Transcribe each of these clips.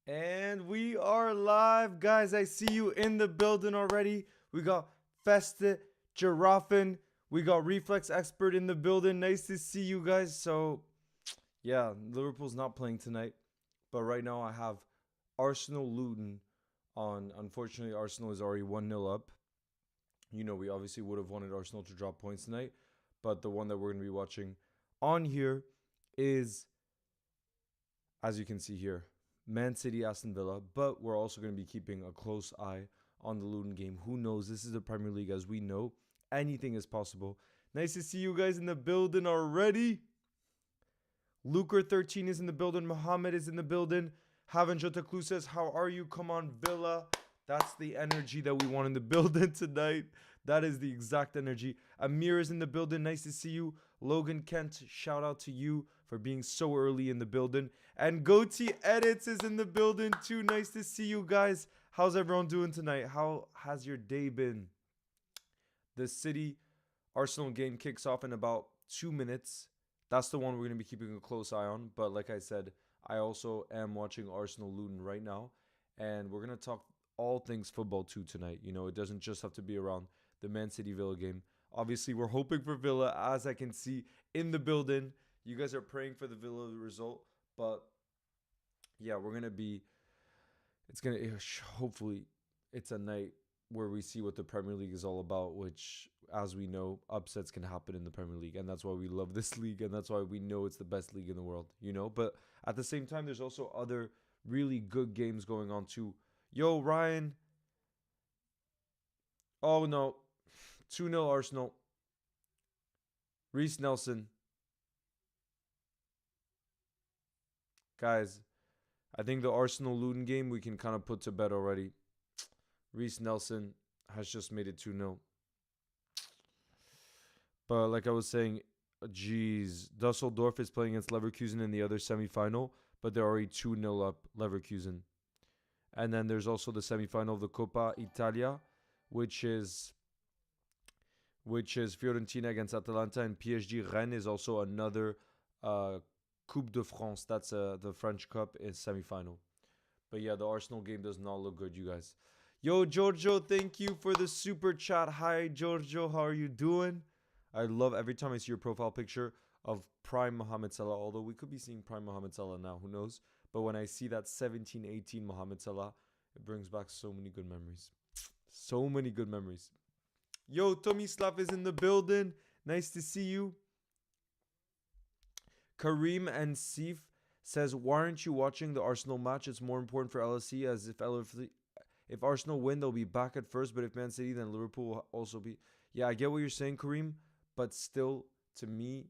And we are live, guys. I see you in the building already. We got Feste, Giraffin. We got Reflex Expert in the building. Nice to see you guys. So, yeah, Liverpool's not playing tonight. But right now I have Arsenal Luton on. Unfortunately, Arsenal is already 1-0 up. You know, we obviously would have wanted Arsenal to drop points tonight. But the one that we're going to be watching on here is, as you can see here, Man City, Aston Villa, but we're also going to be keeping a close eye on the Luton game. Who knows? This is the Premier League, as we know. Anything is possible. Nice to see you guys in the building already. Luker13 is in the building. Mohammed is in the building. Haven Jotaklu says, how are you? Come on, Villa. That's the energy that we want in the building tonight. That is the exact energy. Amir is in the building. Nice to see you. Logan Kent, shout out to you for being so early in the building. And Goatee Edits is in the building too. Nice to see you guys. How's everyone doing tonight? How has your day been? The City Arsenal game kicks off in about 2 minutes. That's the one we're going to be keeping a close eye on. But like I said, I also am watching Arsenal Luton right now. And we're going to talk all things football too tonight. You know, it doesn't just have to be around the Man City Villa game. Obviously, we're hoping for Villa, as I can see in the building. You guys are praying for the Villa result. But yeah, we're going to be, hopefully, it's a night where we see what the Premier League is all about, which, as we know, upsets can happen in the Premier League. And that's why we love this league. And that's why we know it's the best league in the world, you know. But at the same time, there's also other really good games going on too. Yo, Ryan. Oh, no. 2-0 Arsenal. Reece Nelson. Guys, I think the Arsenal-Luton game we can kind of put to bed already. Reece Nelson has just made it 2-0. But like I was saying, geez, Dusseldorf is playing against Leverkusen in the other semifinal, but they're already 2-0 up, Leverkusen. And then there's also the semifinal of the Coppa Italia, which is Fiorentina against Atalanta, and PSG Rennes is also another Coupe de France. That's the French Cup is semifinal. But yeah, the Arsenal game does not look good, you guys. Yo, Giorgio, thank you for the super chat. Hi, Giorgio. How are you doing? I love every time I see your profile picture of Prime Mohamed Salah, although we could be seeing Prime Mohamed Salah now. Who knows? But when I see that 17-18 Mohamed Salah, it brings back so many good memories. So many good memories. Yo, Tomislav is in the building. Nice to see you. Kareem and Sif says, why aren't you watching the Arsenal match? It's more important for LSE, as if Arsenal win, they'll be back at first. But if Man City, then Liverpool will also be. Yeah, I get what you're saying, Kareem. But still, to me,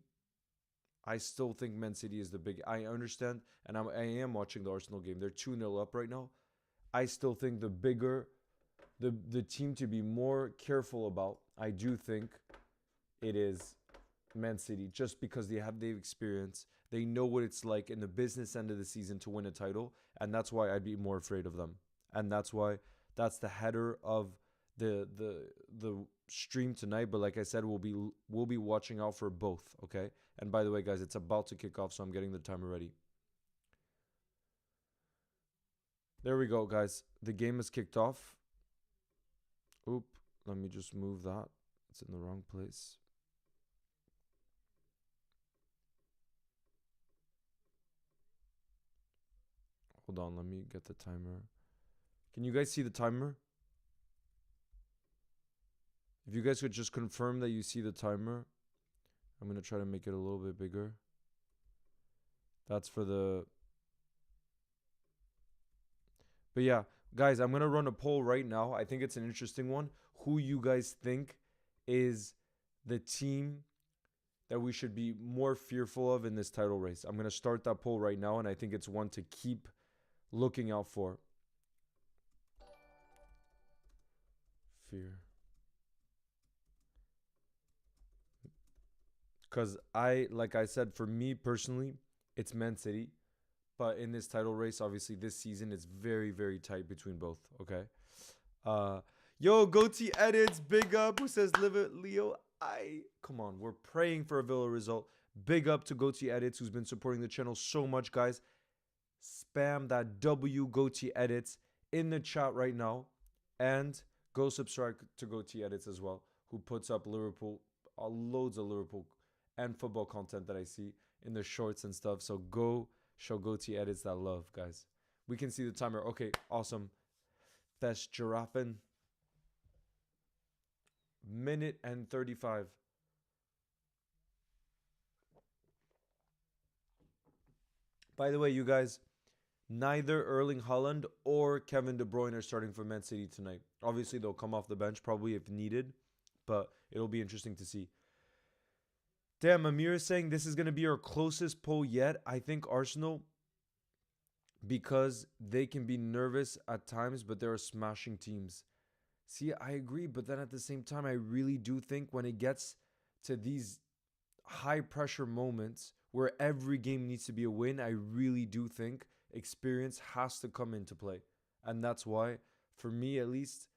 I still think Man City is the big. I understand, and I am watching the Arsenal game. They're 2-0 up right now. I still think the team to be more careful about, I do think it is Man City, just because they've experience. They know what it's like in the business end of the season to win a title, and that's why I'd be more afraid of them. And that's the header of the stream tonight. But like I said, we'll be watching out for both, okay? And by the way, guys, it's about to kick off, so I'm getting the timer ready. There we go, guys. The game has kicked off. Oop, let me just move that. It's in the wrong place. Hold on, let me get the timer. Can you guys see the timer? If you guys could just confirm that you see the timer. I'm going to try to make it a little bit bigger. That's for the... But yeah, guys, I'm going to run a poll right now. I think it's an interesting one. Who you guys think is the team that we should be more fearful of in this title race? I'm going to start that poll right now, and I think it's one to keep looking out for. Fear. Because like I said, for me personally, it's Man City. But in this title race, obviously, this season, it's very, very tight between both, okay? Yo, Goatee Edits, big up. Who says, live it, Leo? Come on, we're praying for a Villa result. Big up to Goatee Edits, who's been supporting the channel so much, guys. spam that W Goatee Edits in the chat right now, and go subscribe to Goatee Edits as well, who puts up Liverpool, loads of Liverpool and football content that I see in the shorts and stuff. So go show Goatee Edits that love, guys. We can see the timer. Okay, awesome. Fest Giraffin. Minute and 35. By the way, you guys, neither Erling Haaland or Kevin De Bruyne are starting for Man City tonight. Obviously, they'll come off the bench probably if needed, but it'll be interesting to see. Damn, Amir is saying this is going to be our closest poll yet. I think Arsenal, because they can be nervous at times, but they're smashing teams. See, I agree, but then at the same time, I really do think when it gets to these high pressure moments where every game needs to be a win, I really do think experience has to come into play. And that's why, for me at least,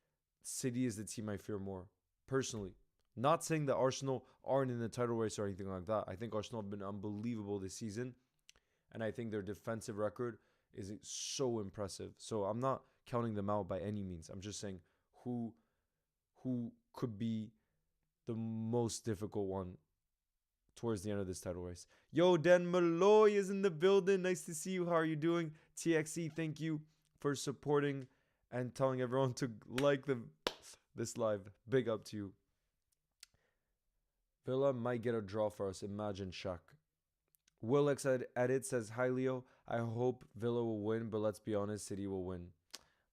City is the team I fear more, personally. Not saying that Arsenal aren't in the title race or anything like that. I think Arsenal have been unbelievable this season. And I think their defensive record is so impressive. So I'm not counting them out by any means. I'm just saying who could be the most difficult one towards the end of this title race. Yo, Dan Malloy is in the building. Nice to see you. How are you doing? TXE, thank you for supporting and telling everyone to like this live. Big up to you. Villa might get a draw for us. Imagine Shaq. Willix Edit says, hi Leo. I hope Villa will win, but let's be honest, City will win.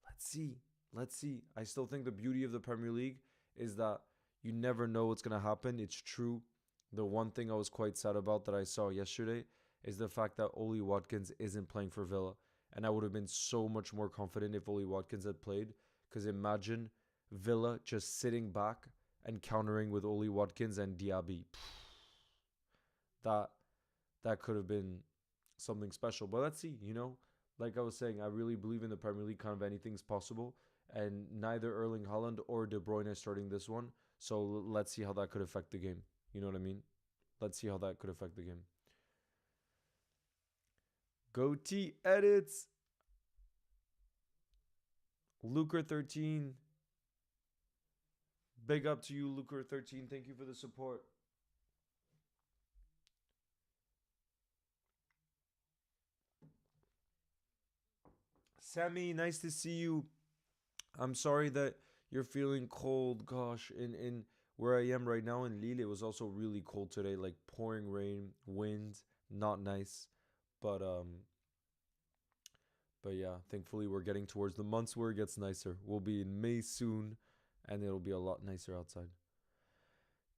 Let's see. Let's see. I still think the beauty of the Premier League is that you never know what's going to happen. It's true. The one thing I was quite sad about that I saw yesterday is the fact that Oli Watkins isn't playing for Villa. And I would have been so much more confident if Oli Watkins had played. Because imagine Villa just sitting back and countering with Oli Watkins and Diaby. That could have been something special. But let's see, Like I was saying, I really believe in the Premier League, kind of anything's possible. And neither Erling Haaland or De Bruyne is starting this one. So let's see how that could affect the game. You know what I mean? Let's see how that could affect the game. Goatee Edits. Luker13. Big up to you, Luker13. Thank you for the support. Sammy, nice to see you. I'm sorry that you're feeling cold. Gosh, in where I am right now in Lille, it was also really cold today, like pouring rain, wind, not nice. But yeah, thankfully we're getting towards the months where it gets nicer. We'll be in May soon, and it'll be a lot nicer outside.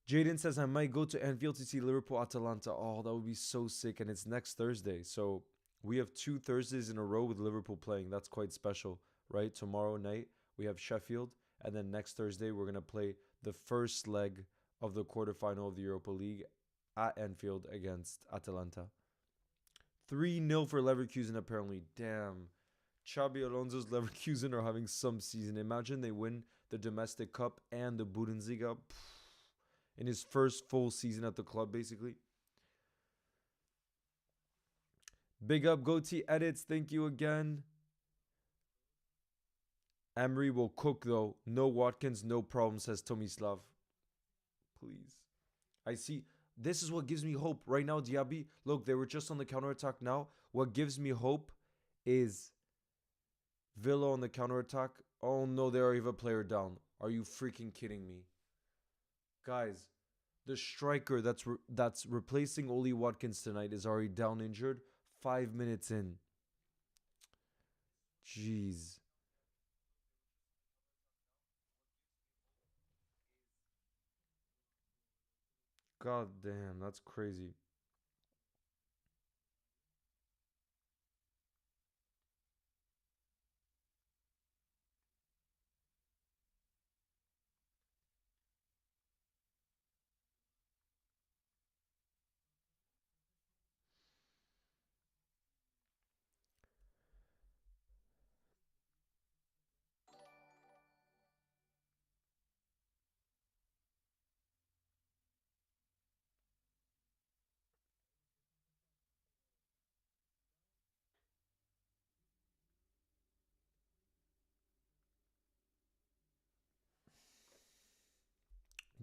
Jaden says I might go to Anfield to see Liverpool Atalanta. Oh, that would be so sick, and it's next Thursday. So we have 2 Thursdays in a row with Liverpool playing. That's quite special, right? Tomorrow night we have Sheffield, and then next Thursday we're gonna play the first leg of the quarterfinal of the Europa League at Anfield against Atalanta. 3-0 for Leverkusen, apparently. Damn. Xabi Alonso's Leverkusen are having some season. Imagine they win the domestic cup and the Bundesliga in his first full season at the club, basically. Big up Goatee Edits. Thank you again. Emery will cook, though. No Watkins, no problem, says Tomislav. Please. I see. This is what gives me hope. Right now, Diaby, look, they were just on the counterattack now. What gives me hope is Villa on the counterattack. Oh, no, they already have a player down. Are you freaking kidding me? Guys, the striker that's replacing Oli Watkins tonight is already down injured 5 minutes in. Jeez. God damn, that's crazy.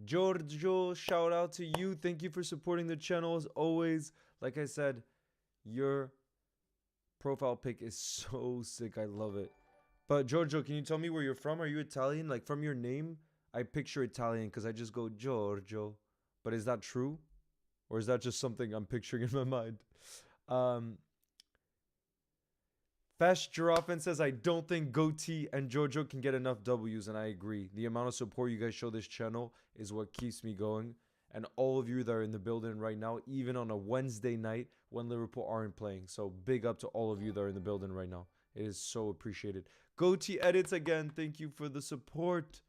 Giorgio, shout out to you. Thank you for supporting the channel as always. Like I said, your profile pic is so sick. I love it. But Giorgio, can you tell me where you're from? Are you Italian? Like from your name, I picture Italian because I just go Giorgio. But is that true? Or is that just something I'm picturing in my mind? Fesh Giraffe says, I don't think Goatee and Giorgio can get enough W's, and I agree. The amount of support you guys show this channel is what keeps me going. And all of you that are in the building right now, even on a Wednesday night when Liverpool aren't playing. So big up to all of you that are in the building right now. It is so appreciated. Goatee Edits again. Thank you for the support.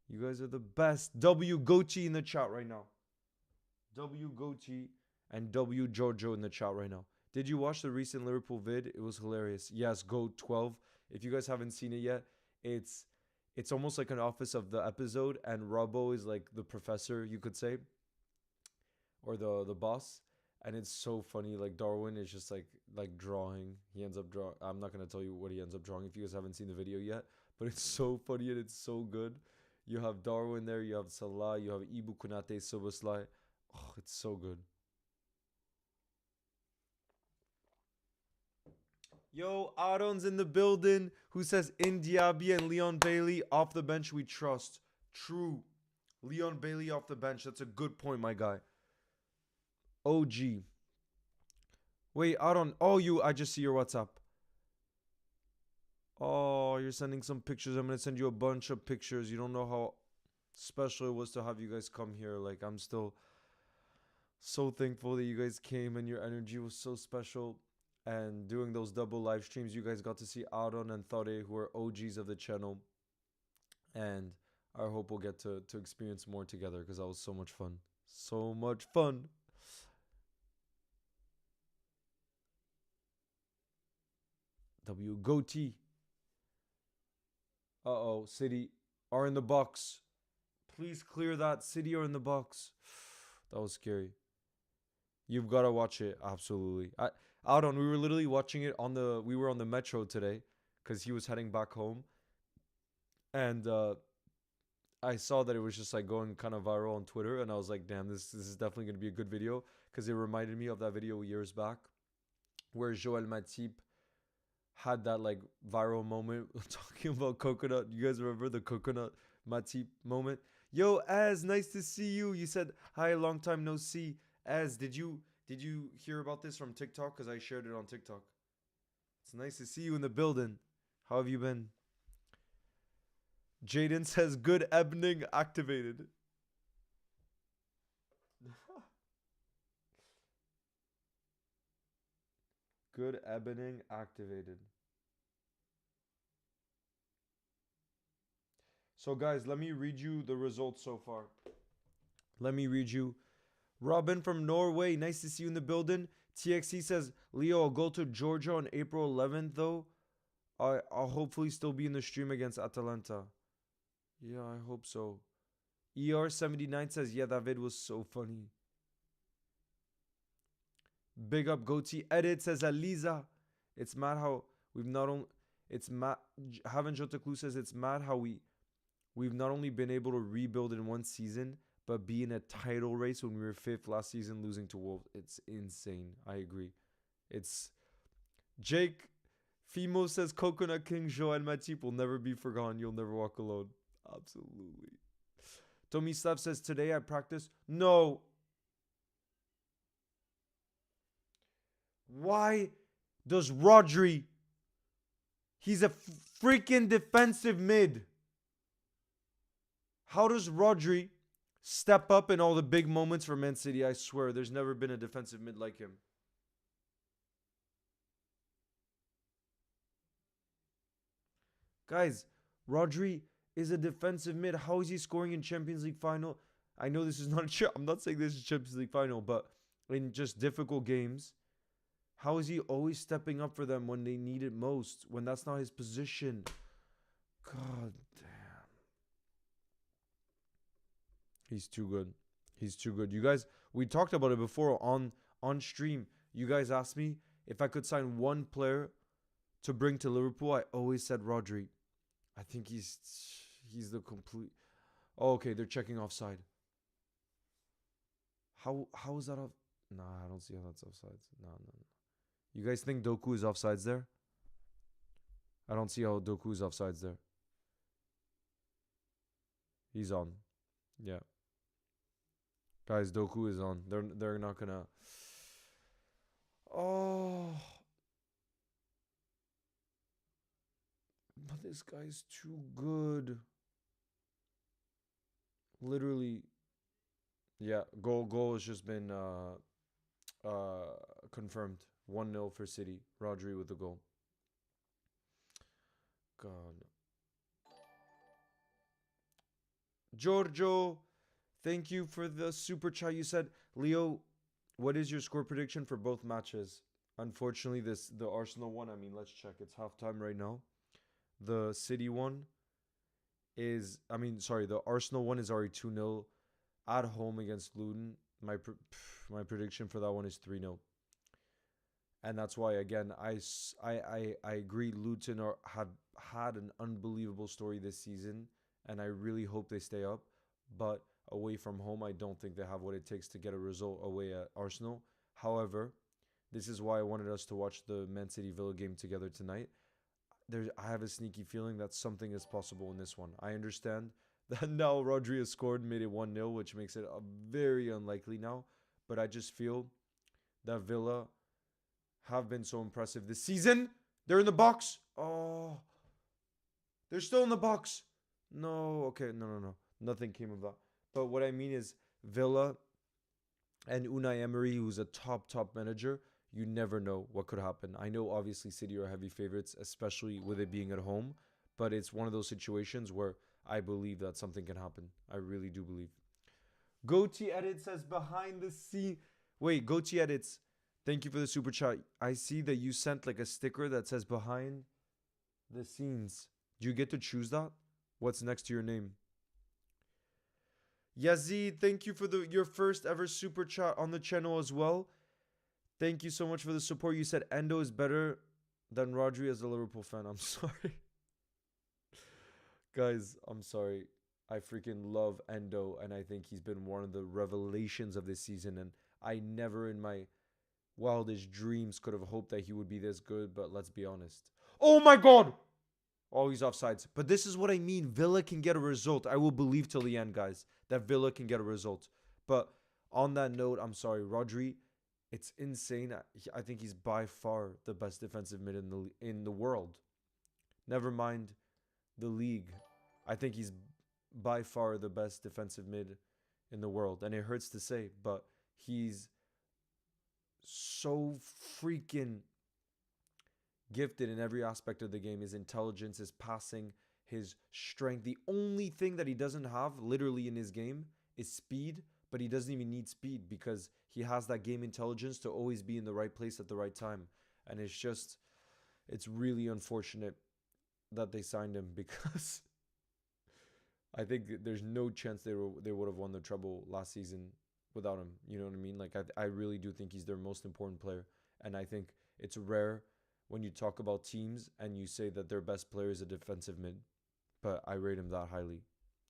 You guys are the best. W Goatee in the chat right now. W Goatee and W Giorgio in the chat right now. Did you watch the recent Liverpool vid? It was hilarious. Yes, Go 12. If you guys haven't seen it yet, it's almost like an office of the episode, and Robbo is like the professor, you could say, or the boss, and it's so funny. Like Darwin is just like drawing. He ends up drawing. I'm not gonna tell you what he ends up drawing if you guys haven't seen the video yet, but it's so funny and it's so good. You have Darwin there, you have Salah, you have Ibu Kunate, Soboslai. Oh, it's so good. Yo, Aron's in the building, who says Indiaby and Leon Bailey off the bench we trust. True. Leon Bailey off the bench. That's a good point, my guy. OG. Wait, Aron. Oh, I just see your WhatsApp. Oh, you're sending some pictures. I'm going to send you a bunch of pictures. You don't know how special it was to have you guys come here. Like, I'm still so thankful that you guys came and your energy was so special. And doing those double live streams, you guys got to see Aaron and Thore, who are OGs of the channel. And I hope we'll get to experience more together because that was so much fun. So much fun. W Goatee. Uh-oh, City are in the box. Please clear that. City are in the box. That was scary. You've got to watch it. Absolutely. Aaron, we were literally watching it we were on the metro today because he was heading back home. And I saw that it was just like going kind of viral on Twitter. And I was like, damn, this is definitely going to be a good video. Because it reminded me of that video years back where Joel Matip had that like viral moment talking about coconut. You guys remember the coconut Matip moment? Yo, Az, nice to see you. You said, hi, long time no see. Az, did you hear about this from TikTok? Because I shared it on TikTok. It's nice to see you in the building. How have you been? Jaden says, good evening activated. Good evening activated. So guys, let me read you the results so far. Let me read you. Robin from Norway, nice to see you in the building. TXC says, Leo, I'll go to Georgia on April 11th, though. I'll hopefully still be in the stream against Atalanta. Yeah, I hope so. ER79 says, yeah, that vid was so funny. Big up Goatee. Edit says, Aliza. It's mad how we've not only... It's mad... Haven Jotaklu says, it's mad how we've not only been able to rebuild in one season, but be in a title race when we were 5th last season, losing to Wolves. It's insane. I agree. It's... Jake Fimo says, Coconut King Joel Matip will never be forgotten. You'll never walk alone. Absolutely. Tommy Slav says, today I practice. No. Why does Rodri... He's a freaking defensive mid. How does Rodri... step up in all the big moments for Man City? I swear, there's never been a defensive mid like him. Guys, Rodri is a defensive mid. How is he scoring in Champions League final? I know this is not I'm not saying this is Champions League final, but in just difficult games, how is he always stepping up for them when they need it most? When that's not his position? God damn. He's too good. He's too good. You guys, we talked about it before on stream. You guys asked me if I could sign one player to bring to Liverpool. I always said Rodri. I think he's the complete... Oh, okay, they're checking offside. How is that off? Nah, I don't see how that's offsides. No, no, no. You guys think Doku is offsides there? I don't see how Doku is offsides there. He's on. Yeah. Guys, Doku is on. They're not gonna. Oh, but this guy's too good. Literally, yeah. Goal has just been uh confirmed. 1-0 for City. Rodri with the goal. God. Giorgio, thank you for the super chat. You said, Leo, what is your score prediction for both matches? Unfortunately, the Arsenal one. I mean, let's check. It's halftime right now. The City one is. I mean, sorry. The Arsenal one is already 2-0 at home against Luton. My prediction for that one is 3-0. And that's why again I agree. Luton have had an unbelievable story this season, and I really hope they stay up. But away from home, I don't think they have what it takes to get a result away at Arsenal. However, this is why I wanted us to watch the Man City Villa game together tonight. I have a sneaky feeling that something is possible in this one. I understand that now Rodri has scored, made it 1-0, which makes it very unlikely now. But I just feel that Villa have been so impressive this season. They're in the box. Oh, they're still in the box. No, okay, no. Nothing came of that. But what I mean is Villa and Unai Emery, who's a top manager, you never know what could happen. I know obviously City are heavy favorites, especially with it being at home, but it's one of those situations where I believe that something can happen. I really do believe. Goatee Edit says behind the scene. Wait, Goatee Edits, thank you for the super chat. I see that you sent like a sticker that says behind the scenes. Do you get to choose that? What's next to your name? Yazid, thank you for your first ever super chat on the channel as well. Thank you so much for the support. You said Endo is better than Rodri as a Liverpool fan. I'm sorry. Guys, I'm sorry. I freaking love Endo, and I think he's been one of the revelations of this season. And I never in my wildest dreams could have hoped that he would be this good, but let's be honest. Oh my god! Oh, he's offsides. But this is what I mean. Villa can get a result. I will believe till the end, guys, that Villa can get a result. But on that note, I'm sorry, Rodri, it's insane. I think he's by far the best defensive mid in the world. Never mind the league. I think he's by far the best defensive mid in the world. And it hurts to say, but he's so freaking gifted in every aspect of the game. His intelligence, his passing, his strength. The only thing that he doesn't have literally in his game is speed, but he doesn't even need speed because he has that game intelligence to always be in the right place at the right time. And it's really unfortunate that they signed him because I think there's no chance they would have won the treble last season without him. You know what I mean? Like I really do think he's their most important player, and I think it's rare when you talk about teams and you say that their best player is a defensive mid, but I rate him that highly.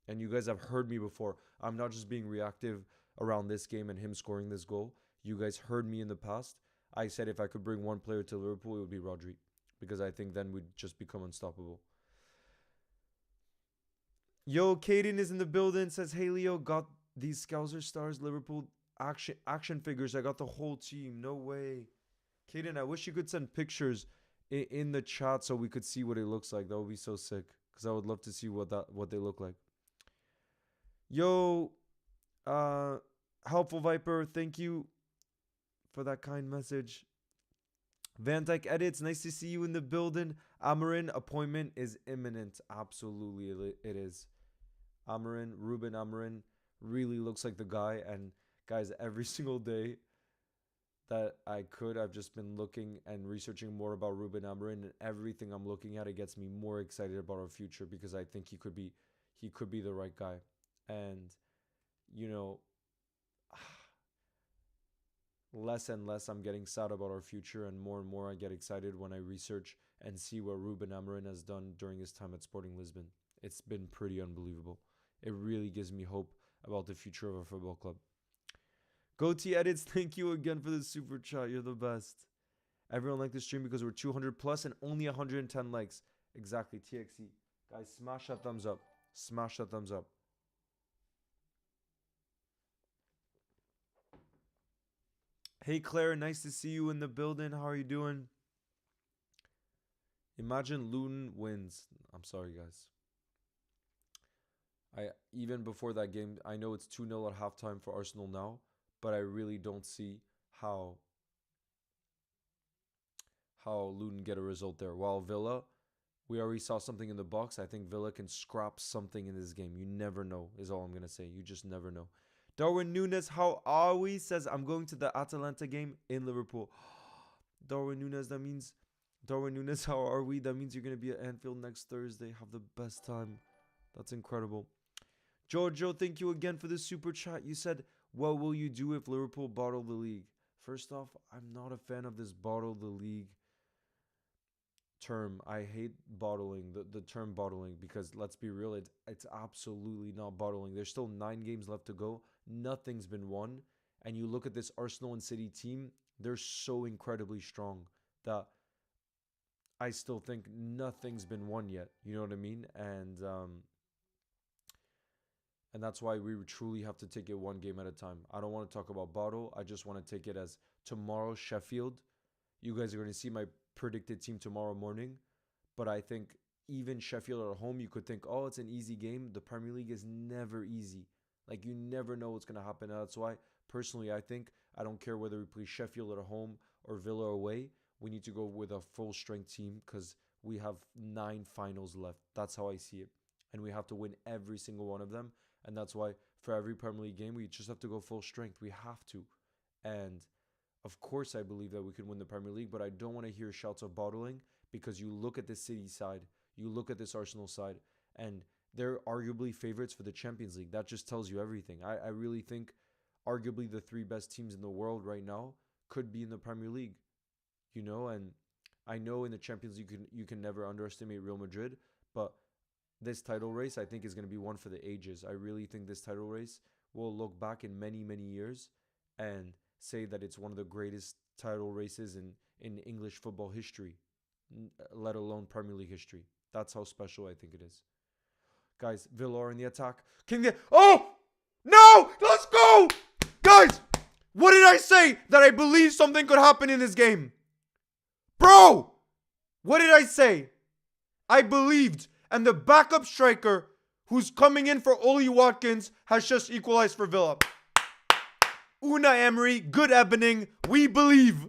And you guys have heard me before. I'm not just being reactive around this game and him scoring this goal. You guys heard me in the past. I said if I could bring one player to Liverpool, it would be Rodri, because I think then we'd just become unstoppable. Yo, Caden is in the building. Says, hey, Leo, got these Scouser Stars Liverpool action figures. I got the whole team. No way. Caden, I wish you could send pictures in the chat so we could see what it looks like. That would be so sick, because I would love to see what they look like. Yo, Helpful Viper, thank you for that kind message. Van Dyke Edits, nice to see you in the building. Amarin, appointment is imminent. Absolutely, it is. Ruben Amarin really looks like the guy. And guys, every single day that I've just been looking and researching more about Ruben Amarin, and everything I'm looking at, it gets me more excited about our future, because I think he could be the right guy. And you know, less and less I'm getting sad about our future, and more I get excited when I research and see what Ruben Amarin has done during his time at Sporting Lisbon. It's been pretty unbelievable. it really gives me hope about the future of a football club. Goatee Edits, thank you again for the super chat. You're the best. Everyone liked the stream because we're 200 plus and only 110 likes. Exactly, TXE. Guys, smash that thumbs up. Smash that thumbs up. Hey Claire, nice to see you in the building. How are you doing? Imagine Luton wins. I'm sorry, guys. Even before that game, I know it's 2-0 at halftime for Arsenal now, but I really don't see how Luton get a result there. While Villa, we already saw something in the box. I think Villa can scrap something in this game. You never know, is all I'm going to say. You just never know. Darwin Nunes, how are we? Says, I'm going to the Atalanta game in Liverpool. Darwin Nunes, that means... Darwin Nunes, how are we? That means you're going to be at Anfield next Thursday. Have the best time. That's incredible. Jojo, thank you again for the super chat. You said, what will you do if Liverpool bottle the league? First off, I'm not a fan of this bottle the league term. I hate bottling, the term bottling, because let's be real, it's absolutely not bottling. There's still 9 games left to go. Nothing's been won. And you look at this Arsenal and City team, they're so incredibly strong that I still think nothing's been won yet. You know what I mean? And that's why we truly have to take it one game at a time. I don't want to talk about bottle. I just want to take it as tomorrow, Sheffield. You guys are going to see my predicted team tomorrow morning. But I think even Sheffield at home, you could think, oh, it's an easy game. The Premier League is never easy. Like, you never know what's going to happen. And that's why, personally, I think, I don't care whether we play Sheffield at home or Villa away. We need to go with a full-strength team because we have 9 finals left. That's how I see it. And we have to win every single one of them. And that's why for every Premier League game, we just have to go full strength. We have to. And of course, I believe that we can win the Premier League, but I don't want to hear shouts of bottling because you look at the City side, you look at this Arsenal side, and they're arguably favorites for the Champions League. That just tells you everything. I really think arguably the 3 best teams in the world right now could be in the Premier League. You know, and I know in the Champions League you can never underestimate Real Madrid, but this title race I think is going to be one for the ages. I really think this title race will look back in many, many years and say that it's one of the greatest title races in English football history, let alone Premier League history. That's how special I think it is. Guys, Villa are in the attack. Oh! No! Let's go! Guys, what did I say? That I believe something could happen in this game. Bro! What did I say? I believed. And the backup striker who's coming in for Oli Watkins has just equalized for Villa. Unai Emery, good Ebening. We believe.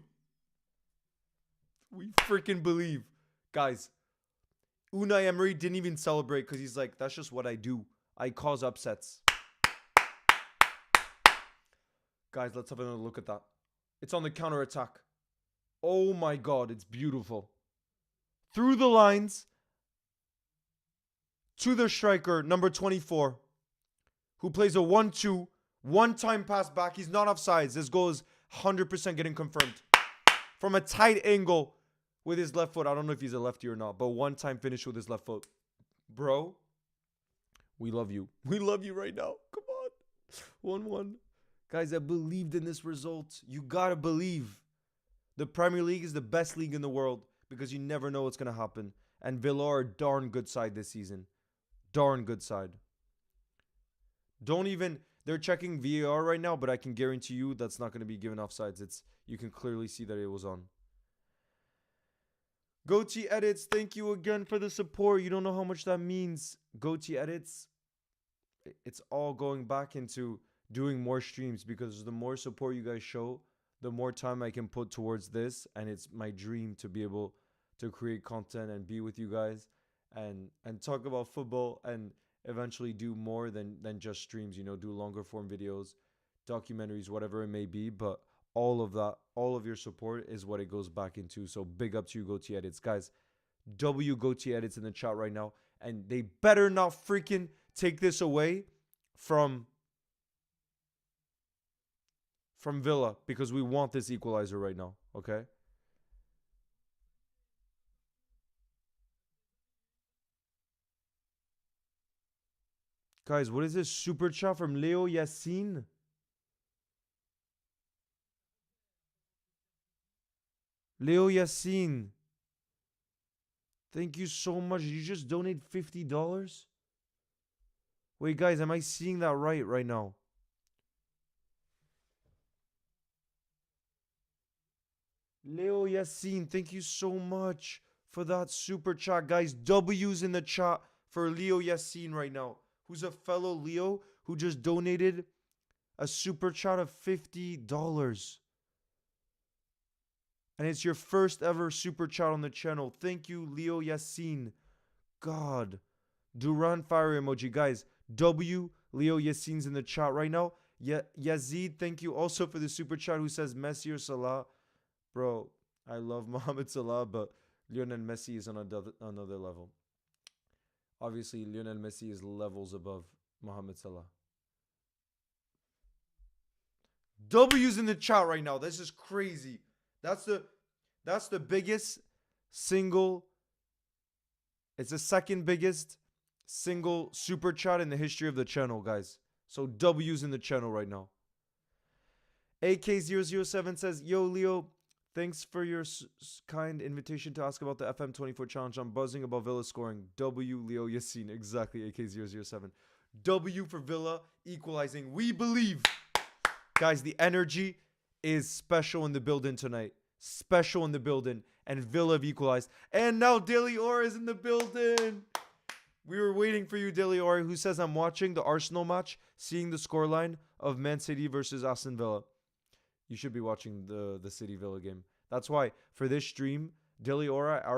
We freaking believe. Guys, Unai Emery didn't even celebrate because he's like, that's just what I do. I cause upsets. Guys, let's have another look at that. It's on the counter-attack. Oh my God, it's beautiful. Through the lines to the striker, number 24, who plays a 1-2, one-time pass back. He's not offsides. This goal is 100% getting confirmed. From a tight angle with his left foot. I don't know if he's a lefty or not, but one-time finish with his left foot. Bro, we love you. We love you right now. Come on. 1-1. Guys, I believed in this result. You gotta believe. The Premier League is the best league in the world because you never know what's going to happen. And Villa are a darn good side this season. Darn good side. They're checking VAR right now, but I can guarantee you that's not going to be given offsides. You can clearly see that it was on. Goatee Edits, thank you again for the support. You don't know how much that means. Goatee Edits, it's all going back into doing more streams because the more support you guys show, the more time I can put towards this. And it's my dream to be able to create content and be with you guys and talk about football and eventually do more than just streams, you know, do longer form videos, documentaries, whatever it may be. But all of that, all of your support is what it goes back into. So big up to you, Goatee Edits. Guys, Goatee Edits in the chat right now. And they better not freaking take this away from Villa because we want this equalizer right now, okay? Guys, what is this super chat from Leo Yassin? Leo Yassin. Thank you so much. You just donate $50? Wait, guys, am I seeing that right now? Leo Yassin, thank you so much for that super chat. Guys, W's in the chat for Leo Yassin right now, who's a fellow Leo who just donated a super chat of $50. And it's your first ever super chat on the channel. Thank you, Leo Yassin. God. Duran fire emoji. Guys, W, Leo Yassin's in the chat right now. Yazid, thank you also for the super chat who says Messi or Salah. Bro, I love Mohamed Salah, but Lionel Messi is on another level. Obviously, Lionel Messi is levels above Mohamed Salah. W's in the chat right now. This is crazy. That's the biggest single. It's the second biggest single super chat in the history of the channel, guys. So W's in the channel right now. AK007 says, Yo, Leo, thanks for your kind invitation to ask about the FM24 challenge. I'm buzzing about Villa scoring. W, Leo Yassin. Exactly, AK007. W for Villa equalizing. We believe. Guys, the energy is special in the building tonight. Special in the building. And Villa have equalized. And now Daily Aura is in the building. We were waiting for you, Daily Aura, who says, I'm watching the Arsenal match, seeing the scoreline of Man City versus Aston Villa. You should be watching the City Villa game. That's why, for this stream, Daily Aura, I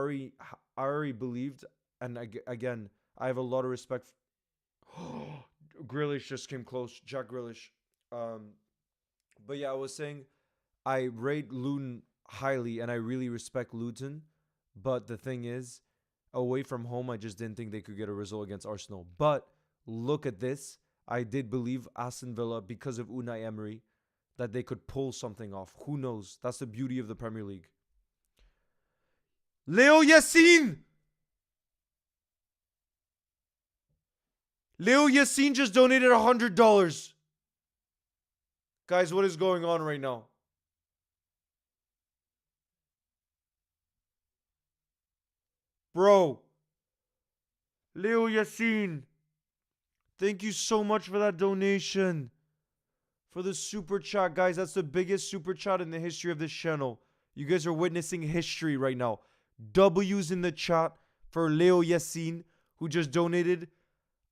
already believed. And again, I have a lot of respect. Grealish just came close. Jack Grealish. But yeah, I was saying I rate Luton highly and I really respect Luton. But the thing is, away from home, I just didn't think they could get a result against Arsenal. But look at this. I did believe Aston Villa, because of Unai Emery, that they could pull something off. Who knows? That's the beauty of the Premier League. Leo Yassin! Leo Yassin just donated $100. Guys, what is going on right now? Bro. Leo Yassin. Thank you so much for that donation. For the super chat, guys. That's the biggest super chat in the history of this channel. You guys are witnessing history right now. W's in the chat for Leo Yassin, who just donated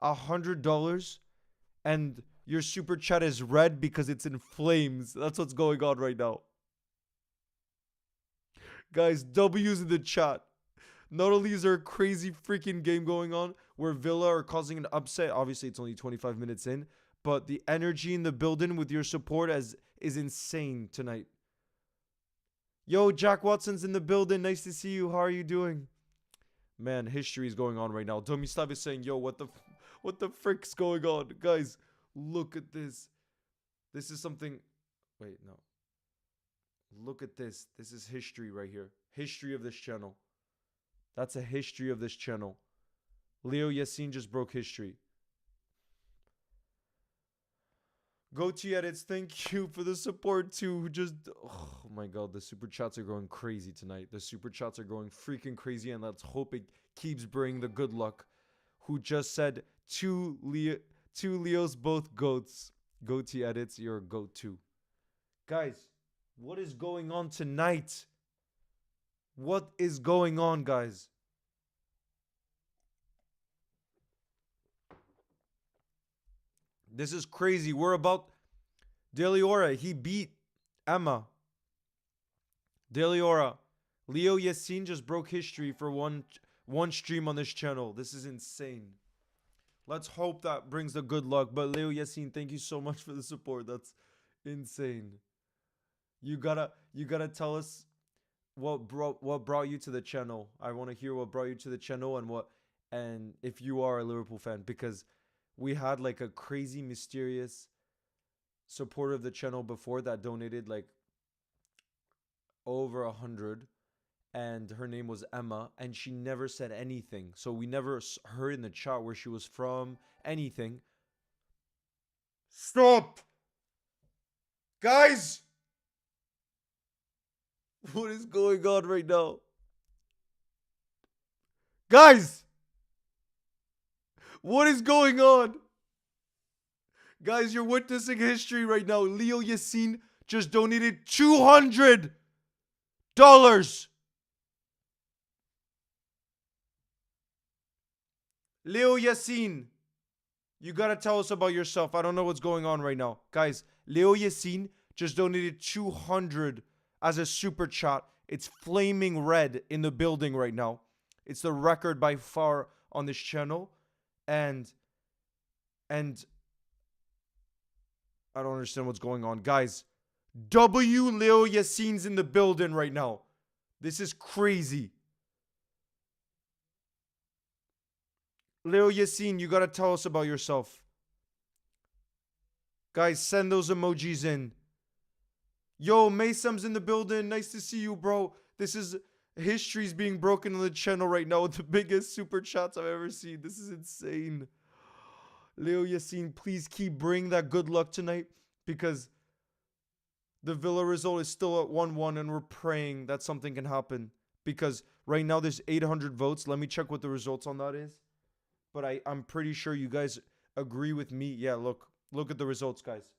$100. And your super chat is red because it's in flames. That's what's going on right now. Guys, W's in the chat. Not only is there a crazy freaking game going on where Villa are causing an upset. Obviously, it's only 25 minutes in. But the energy in the building with your support is insane tonight. Yo, Jack Watson's in the building. Nice to see you. How are you doing? Man, history is going on right now. Tomislav is saying, yo, what the frick's going on? Guys, look at this. This is something. Wait, no. Look at this. This is history right here. History of this channel. That's a history of this channel. Leo Yassin just broke history. Goatee Edits, thank you for the support too. Oh my god, the super chats are going crazy tonight. The super chats are going freaking crazy, and let's hope it keeps bringing the good luck. Who just said two Leos, both goats. Goatee Edits, you're a goat too. Guys, what is going on tonight? What is going on, guys? This is crazy. We're about Daily Aura. He beat Emma. Daily Aura. Leo Yassin just broke history for one stream on this channel. This is insane. Let's hope that brings the good luck. But Leo Yassin, thank you so much for the support. That's insane. You gotta tell us what brought you to the channel. I want to hear what brought you to the channel and if you are a Liverpool fan, because we had like a crazy mysterious supporter of the channel before that donated like over 100, and her name was Emma, and she never said anything. So we never heard in the chat where she was from, anything. Stop! Guys! What is going on right now? Guys! What is going on? Guys, you're witnessing history right now. Leo Yassin just donated $200. Leo Yassin, you gotta tell us about yourself. I don't know what's going on right now. Guys, Leo Yassin just donated 200 as a super chat. It's flaming red in the building right now. It's the record by far on this channel. And I don't understand what's going on. Guys, W Leo Yassin's in the building right now. This is crazy. Leo Yassin, you gotta tell us about yourself. Guys, send those emojis in. Yo, Maysam's in the building. Nice to see you, bro. This is history's being broken on the channel right now with the biggest super chats I've ever seen. This is insane. Leo Yassin, please keep bringing that good luck tonight because the Villa result is still at 1-1 and we're praying that something can happen because right now there's 800 votes. Let me check what the results on that is. But I'm pretty sure you guys agree with me. Yeah, look at the results, guys.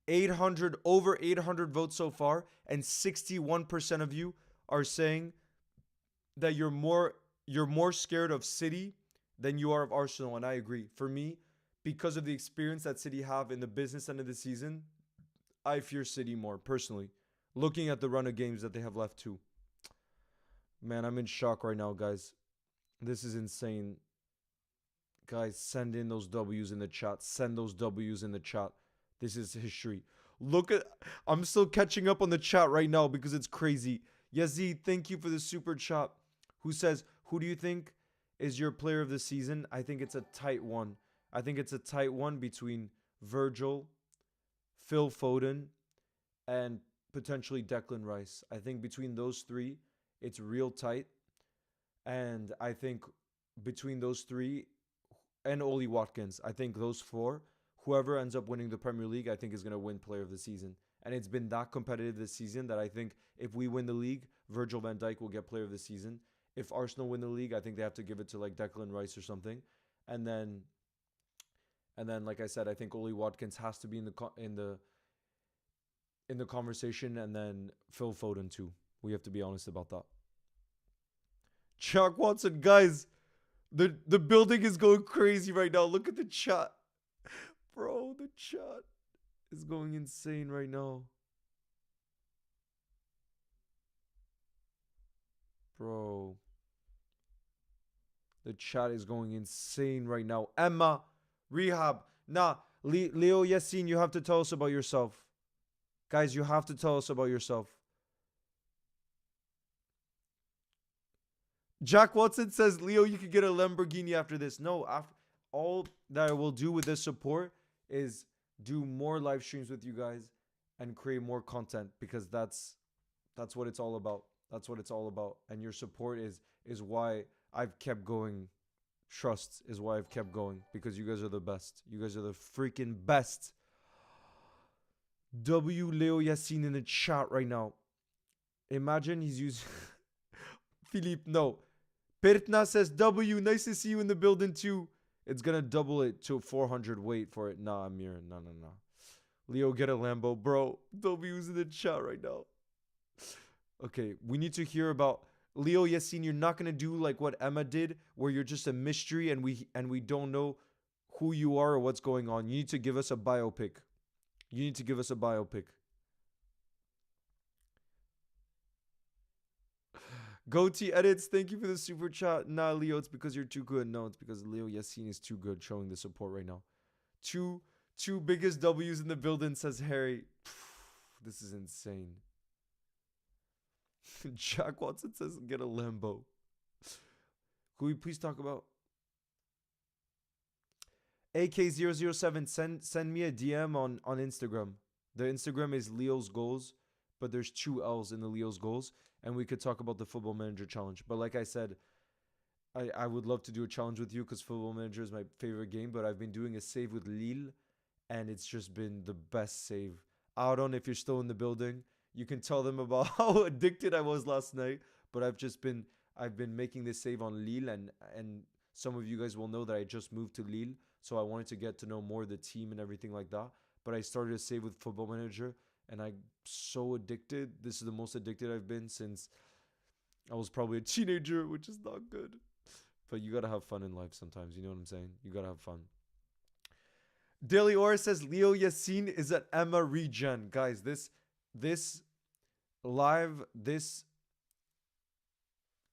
800, over 800 votes so far, and 61% of you are saying that you're more scared of City than you are of Arsenal, and I agree. For me, because of the experience that City have in the business end of the season, I fear City more, personally. Looking at the run of games that they have left too. Man, I'm in shock right now, guys. This is insane. Guys, send in those W's in the chat. Send those W's in the chat. This is history. I'm still catching up on the chat right now because it's crazy. Yazid, thank you for the super chat. Who says, who do you think is your player of the season? I think it's a tight one. I think it's a tight one between Virgil, Phil Foden, and potentially Declan Rice. I think between those three, it's real tight. And I think between those three and Oli Watkins, I think those four, whoever ends up winning the Premier League, I think is going to win player of the season. And it's been that competitive this season that I think if we win the league, Virgil van Dijk will get player of the season. If Arsenal win the league, I think they have to give it to like Declan Rice or something. And then like I said, I think Oli Watkins has to be in the conversation, and then Phil Foden too. We have to be honest about that. Chuck Watson, guys, the building is going crazy right now. Look at the chat. Bro, the chat is going insane right now. Bro. The chat is going insane right now. Emma, Rehab. Nah, Leo Yassin, you have to tell us about yourself. Guys, you have to tell us about yourself. Jack Watson says, Leo, you could get a Lamborghini after this. No, all that I will do with this support is do more live streams with you guys and create more content because that's what it's all about. That's what it's all about. And your support is why I've kept going. Trust is why I've kept going because you guys are the best. You guys are the freaking best. W Leo Yassin in the chat right now. Imagine he's using Philippe, no. Pertna says W, nice to see you in the building too. It's gonna double it to 400. Wait for it. Nah, Amir. No. Leo, get a Lambo. Bro, W's in the chat right now. Okay, we need to hear about Leo Yassin. You're not gonna do like what Emma did, where you're just a mystery and we don't know who you are or what's going on. You need to give us a biopic. You need to give us a biopic. Goatee Edits, thank you for the super chat. Nah, Leo, it's because you're too good. No, it's because Leo Yassin is too good showing the support right now. Two biggest W's in the building, says Harry. This is insane. Jack Watson says get a Lambo. Could we please talk about AK007? Send me a DM on Instagram. The Instagram is Leo's Goals, but there's 2 L's in the Leo's Goals. And we could talk about the Football Manager challenge. But like I said, I would love to do a challenge with you because Football Manager is my favorite game. But I've been doing a save with Lille and it's just been the best save. Aaron, if you're still in the building, you can tell them about how addicted I was last night. But I've been making this save on Lille, and some of you guys will know that I just moved to Lille, so I wanted to get to know more the team and everything like that. But I started to save with Football Manager, and I'm so addicted. This is the most addicted I've been since I was probably a teenager, which is not good. But you gotta have fun in life sometimes. You know what I'm saying? You gotta have fun. Daily Aura says Leo Yassin is at Emma Regen. Guys, this this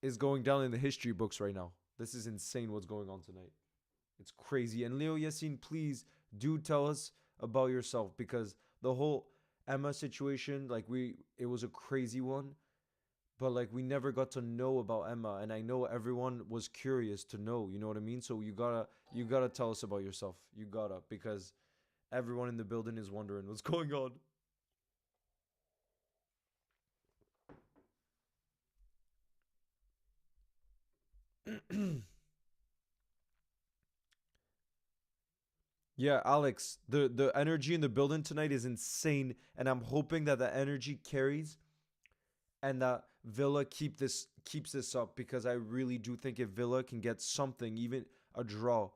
is going down in the history books right now. This is insane what's going on tonight. It's crazy. And Leo Yassin, please do tell us about yourself, because the whole Emma situation, like it was a crazy one, but like we never got to know about Emma, and I know everyone was curious to know, you know what I mean? So you gotta tell us about yourself. You gotta, because everyone in the building is wondering what's going on. Yeah, Alex, the energy in the building tonight is insane, and I'm hoping that the energy carries and that Villa keeps this up, because I really do think if Villa can get something, even a draw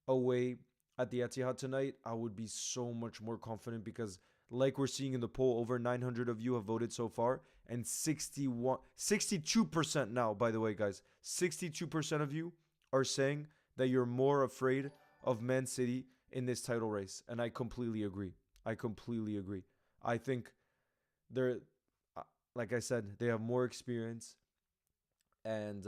away at the Etihad tonight, I would be so much more confident, because like we're seeing in the poll, over 900 of you have voted so far, and 62% now, by the way, guys, 62% of you are saying that you're more afraid of Man City in this title race, and I completely agree. I completely agree. I think they're like I said, they have more experience, and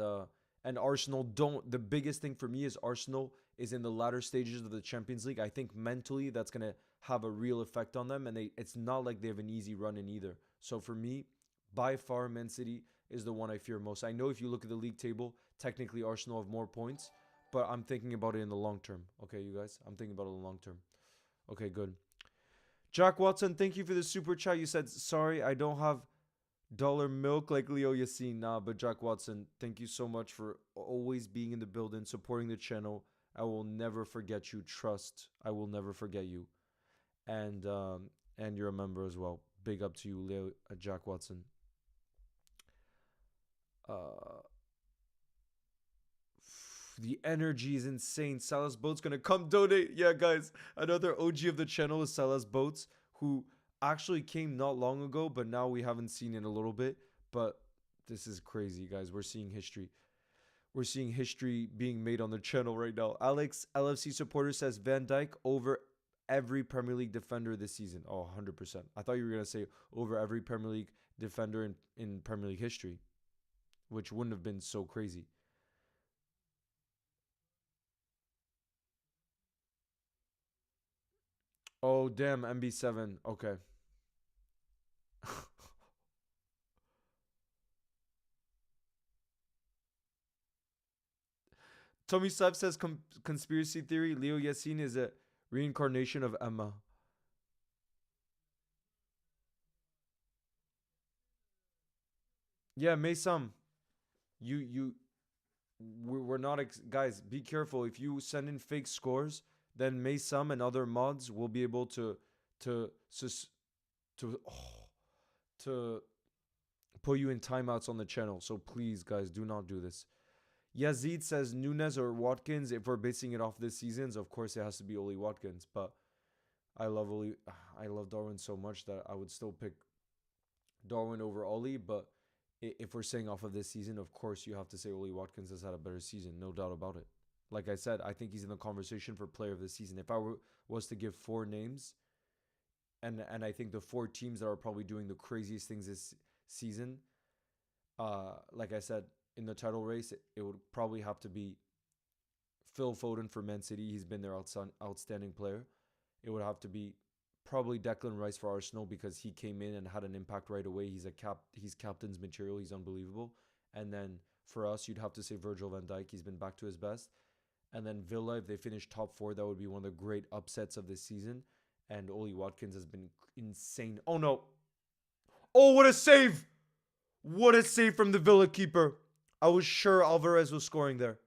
Arsenal don't. The biggest thing for me is Arsenal is in the latter stages of the Champions League. I think mentally that's gonna have a real effect on them, and it's not like they have an easy run in either. So for me, by far, Man City is the one I fear most. I know if you look at the league table, technically Arsenal have more points, but I'm thinking about it in the long term. Okay, you guys, I'm thinking about it in the long term. Okay, good. Jack Watson, thank you for the super chat. You said sorry, I don't have dollar milk like Leo Yassin. Nah, but Jack Watson, thank you so much for always being in the building, supporting the channel. I will never forget you. Trust, I will never forget you. And you're a member as well. Big up to you, Leo, Jack Watson. Uh, the energy is insane. Salas Boats gonna come donate. Yeah, guys, another OG of the channel is Salas Boats, who actually came not long ago, but now we haven't seen in a little bit. But this is crazy, guys. We're seeing history. We're seeing history being made on the channel right now. Alex, LFC supporter, says Van Dijk over every Premier League defender this season. Oh, 100%. I thought you were going to say over every Premier League defender in Premier League history, which wouldn't have been so crazy. Oh, damn, MB7. Okay. Tommy Saab says conspiracy theory. Leo Yassin is a reincarnation of Emma. Yeah, Maysam. You we're not guys, be careful. If you send in fake scores, then Maysam and other mods will be able to sus, to to put you in timeouts on the channel. So please, guys, do not do this. Yazid says Nunes or Watkins. If we're basing it off this season's, of course it has to be Oli Watkins. But I love I love Darwin so much that I would still pick Darwin over Oli. But if we're saying off of this season, of course you have to say Oli Watkins has had a better season, no doubt about it. Like I said, I think he's in the conversation for player of the season. If was to give four names, and I think the four teams that are probably doing the craziest things this season, like I said, in the title race, it would probably have to be Phil Foden for Man City. He's been their outstanding player. It would have to be probably Declan Rice for Arsenal, because he came in and had an impact right away. He's captain's material. He's unbelievable. And then for us, you'd have to say Virgil van Dijk. He's been back to his best. And then Villa, if they finish top four, that would be one of the great upsets of this season. And Oli Watkins has been insane. Oh no. Oh, what a save! What a save from the Villa keeper. I was sure Alvarez was scoring there.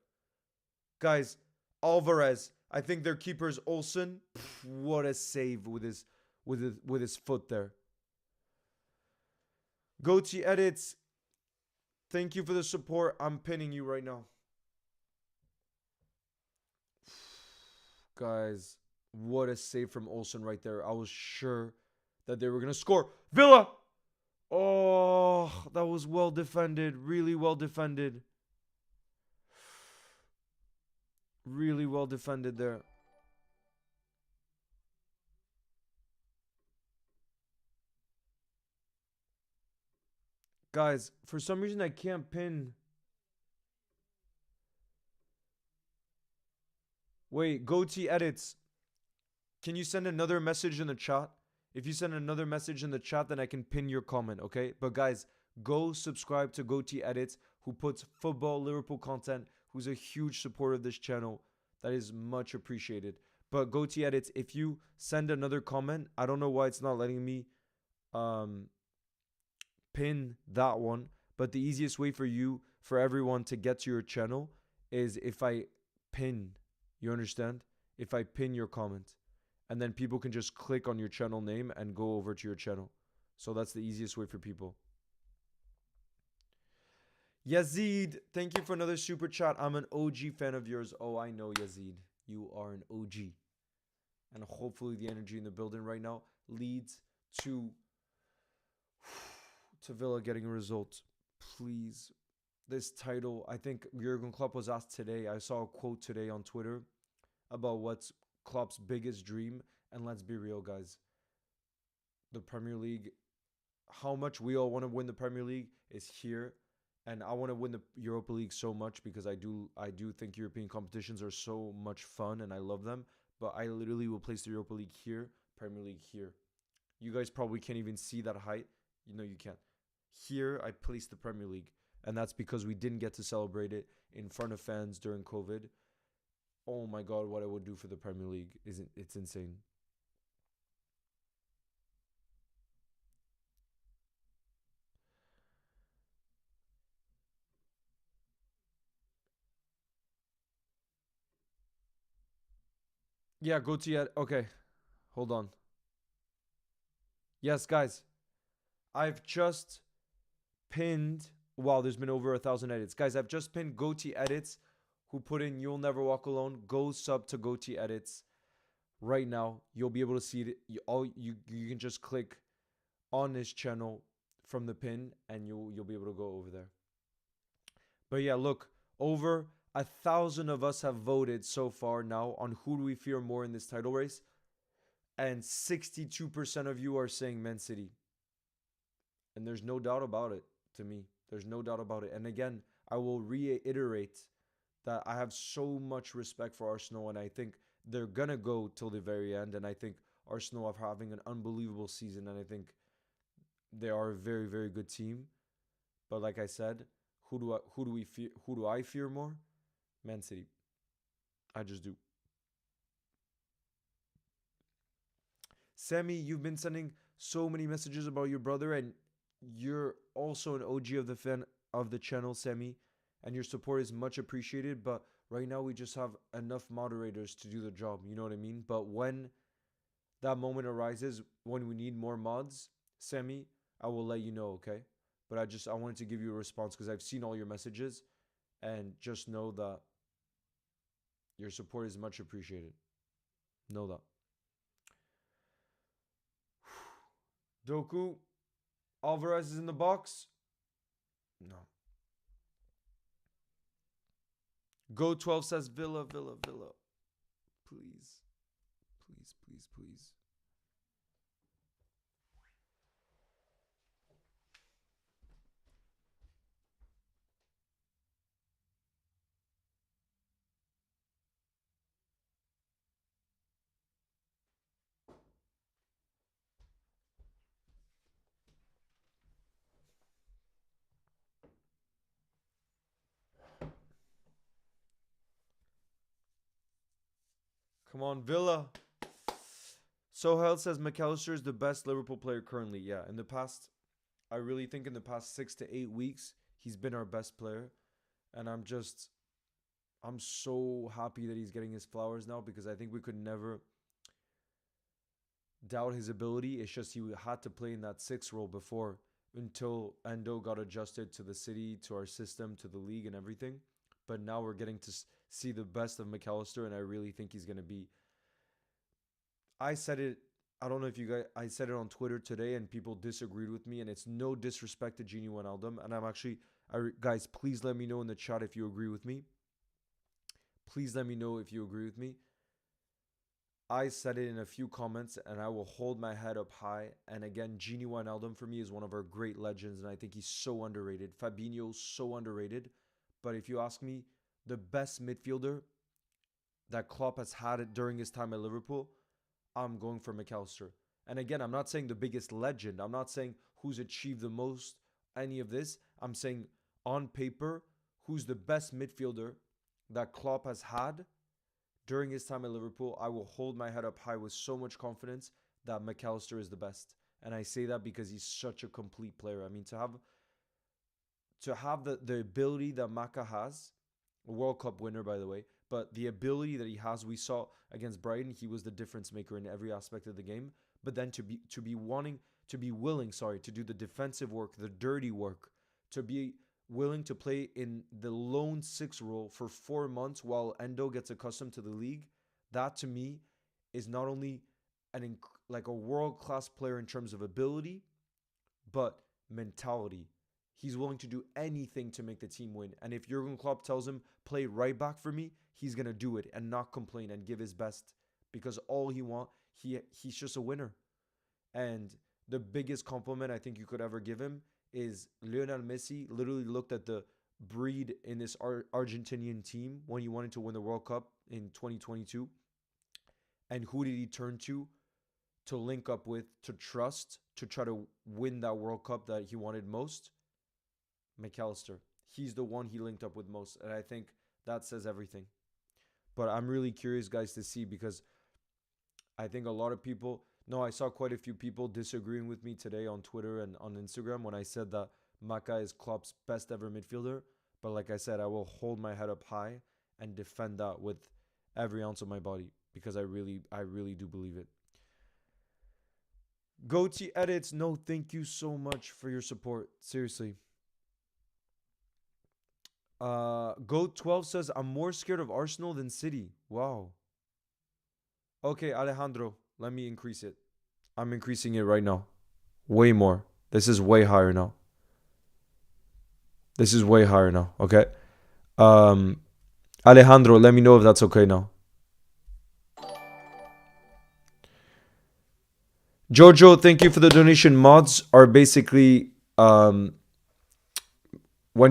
Guys, Alvarez. I think their keeper is Olsen. What a save with his foot there. Goatee Edits, thank you for the support. I'm pinning you right now. Guys, what a save from Olsen right there. I was sure that they were going to score. Villa! Oh, that was well defended. Really well defended. Really well defended there. Guys, for some reason I can't pin. Wait, Goatee Edits. Can you send another message in the chat? If you send another message in the chat, then I can pin your comment, okay? But guys, go subscribe to Goatee Edits, who puts football, Liverpool content, who's a huge supporter of this channel. That is much appreciated. But Goatee Edits, if you send another comment, I don't know why it's not letting me pin that one. But the easiest way for everyone to get to your channel is if I pin. You understand? If I pin your comment. And then people can just click on your channel name and go over to your channel. So that's the easiest way for people. Yazid, thank you for another super chat. I'm an OG fan of yours. Oh, I know, Yazid. You are an OG. And hopefully the energy in the building right now leads to Villa getting a result. Please. This title, I think Jurgen Klopp was asked today. I saw a quote today on Twitter about what's Klopp's biggest dream. And let's be real, guys. The Premier League, how much we all want to win the Premier League is here. And I want to win the Europa League so much because I do think European competitions are so much fun and I love them. But I literally will place the Europa League here, Premier League here. You guys probably can't even see that height. You know you can't. Here, I placed the Premier League. And that's because we didn't get to celebrate it in front of fans during COVID. Oh my God, what I would do for the Premier League. It's insane. Yeah, go to yet. Okay, hold on. Yes, guys. I've just pinned. Wow, there's been over 1,000 edits. Guys, I've just pinned Goatee Edits, who put in You'll Never Walk Alone. Go sub to Goatee Edits right now. You'll be able to see it. You can just click on this channel from the pin and you'll be able to go over there. But yeah, look, over 1,000 of us have voted so far now on who do we fear more in this title race. And 62% of you are saying Man City. And there's no doubt about it to me. There's no doubt about it. And again, I will reiterate that I have so much respect for Arsenal. And I think they're going to go till the very end. And I think Arsenal are having an unbelievable season. And I think they are a very, very good team. But like I said, who do I fear more? Man City. I just do. Sammy, you've been sending so many messages about your brother, and you're also an OG of the channel, Sammy, and your support is much appreciated. But right now we just have enough moderators to do the job. You know what I mean? But when that moment arises, when we need more mods, Sammy, I will let you know, okay? But I wanted to give you a response because I've seen all your messages, and just know that your support is much appreciated. Know that. Doku, Alvarez is in the box. No. Go 12 says Villa. Please. Please. Come on, Villa. Sohail says McAllister is the best Liverpool player currently. Yeah, I really think in the past 6 to 8 weeks, he's been our best player. And I'm I'm so happy that he's getting his flowers now because I think we could never doubt his ability. It's just he had to play in that six role before until Endo got adjusted to the city, to our system, to the league, and everything. But now we're getting to see the best of McAllister, and I really think he's going to be. I said it. I don't know if you guys. I said it on Twitter today, and people disagreed with me. And it's no disrespect to Genie Wijnaldum. And I'm actually, guys, please let me know in the chat if you agree with me. Please let me know if you agree with me. I said it in a few comments, and I will hold my head up high. And again, Genie Wijnaldum for me is one of our great legends, and I think he's so underrated. Fabinho's so underrated. But if you ask me, the best midfielder that Klopp has had it during his time at Liverpool, I'm going for McAllister. And again, I'm not saying the biggest legend. I'm not saying who's achieved the most, any of this. I'm saying on paper, who's the best midfielder that Klopp has had during his time at Liverpool. I will hold my head up high with so much confidence that McAllister is the best. And I say that because he's such a complete player. I mean, to have the ability that Maka has, a World Cup winner, by the way, but the ability that he has, we saw against Brighton, he was the difference maker in every aspect of the game. But then to be willing, to do the defensive work, the dirty work, to be willing to play in the lone six role for 4 months while Endo gets accustomed to the league, that to me is not only like a world-class player in terms of ability, but mentality. He's willing to do anything to make the team win. And if Jurgen Klopp tells him, play right back for me, he's going to do it and not complain and give his best because all he's just a winner. And the biggest compliment I think you could ever give him is Lionel Messi literally looked at the breed in this Argentinian team when he wanted to win the World Cup in 2022. And who did he turn to link up with, to trust, to try to win that World Cup that he wanted most? McAllister. He's the one he linked up with most. And I think that says everything. But I'm really curious, guys, to see because I think a lot of people... No, I saw quite a few people disagreeing with me today on Twitter and on Instagram when I said that Maka is Klopp's best ever midfielder. But like I said, I will hold my head up high and defend that with every ounce of my body because I really do believe it. Goatee Edits, no, thank you so much for your support. Seriously. Goat12 says, I'm more scared of Arsenal than City. Wow. Okay, Alejandro. Let me increase it. I'm increasing it right now. Way more. This is way higher now. Okay? Alejandro, let me know if that's okay now. Jojo, thank you for the donation. Mods are basically... when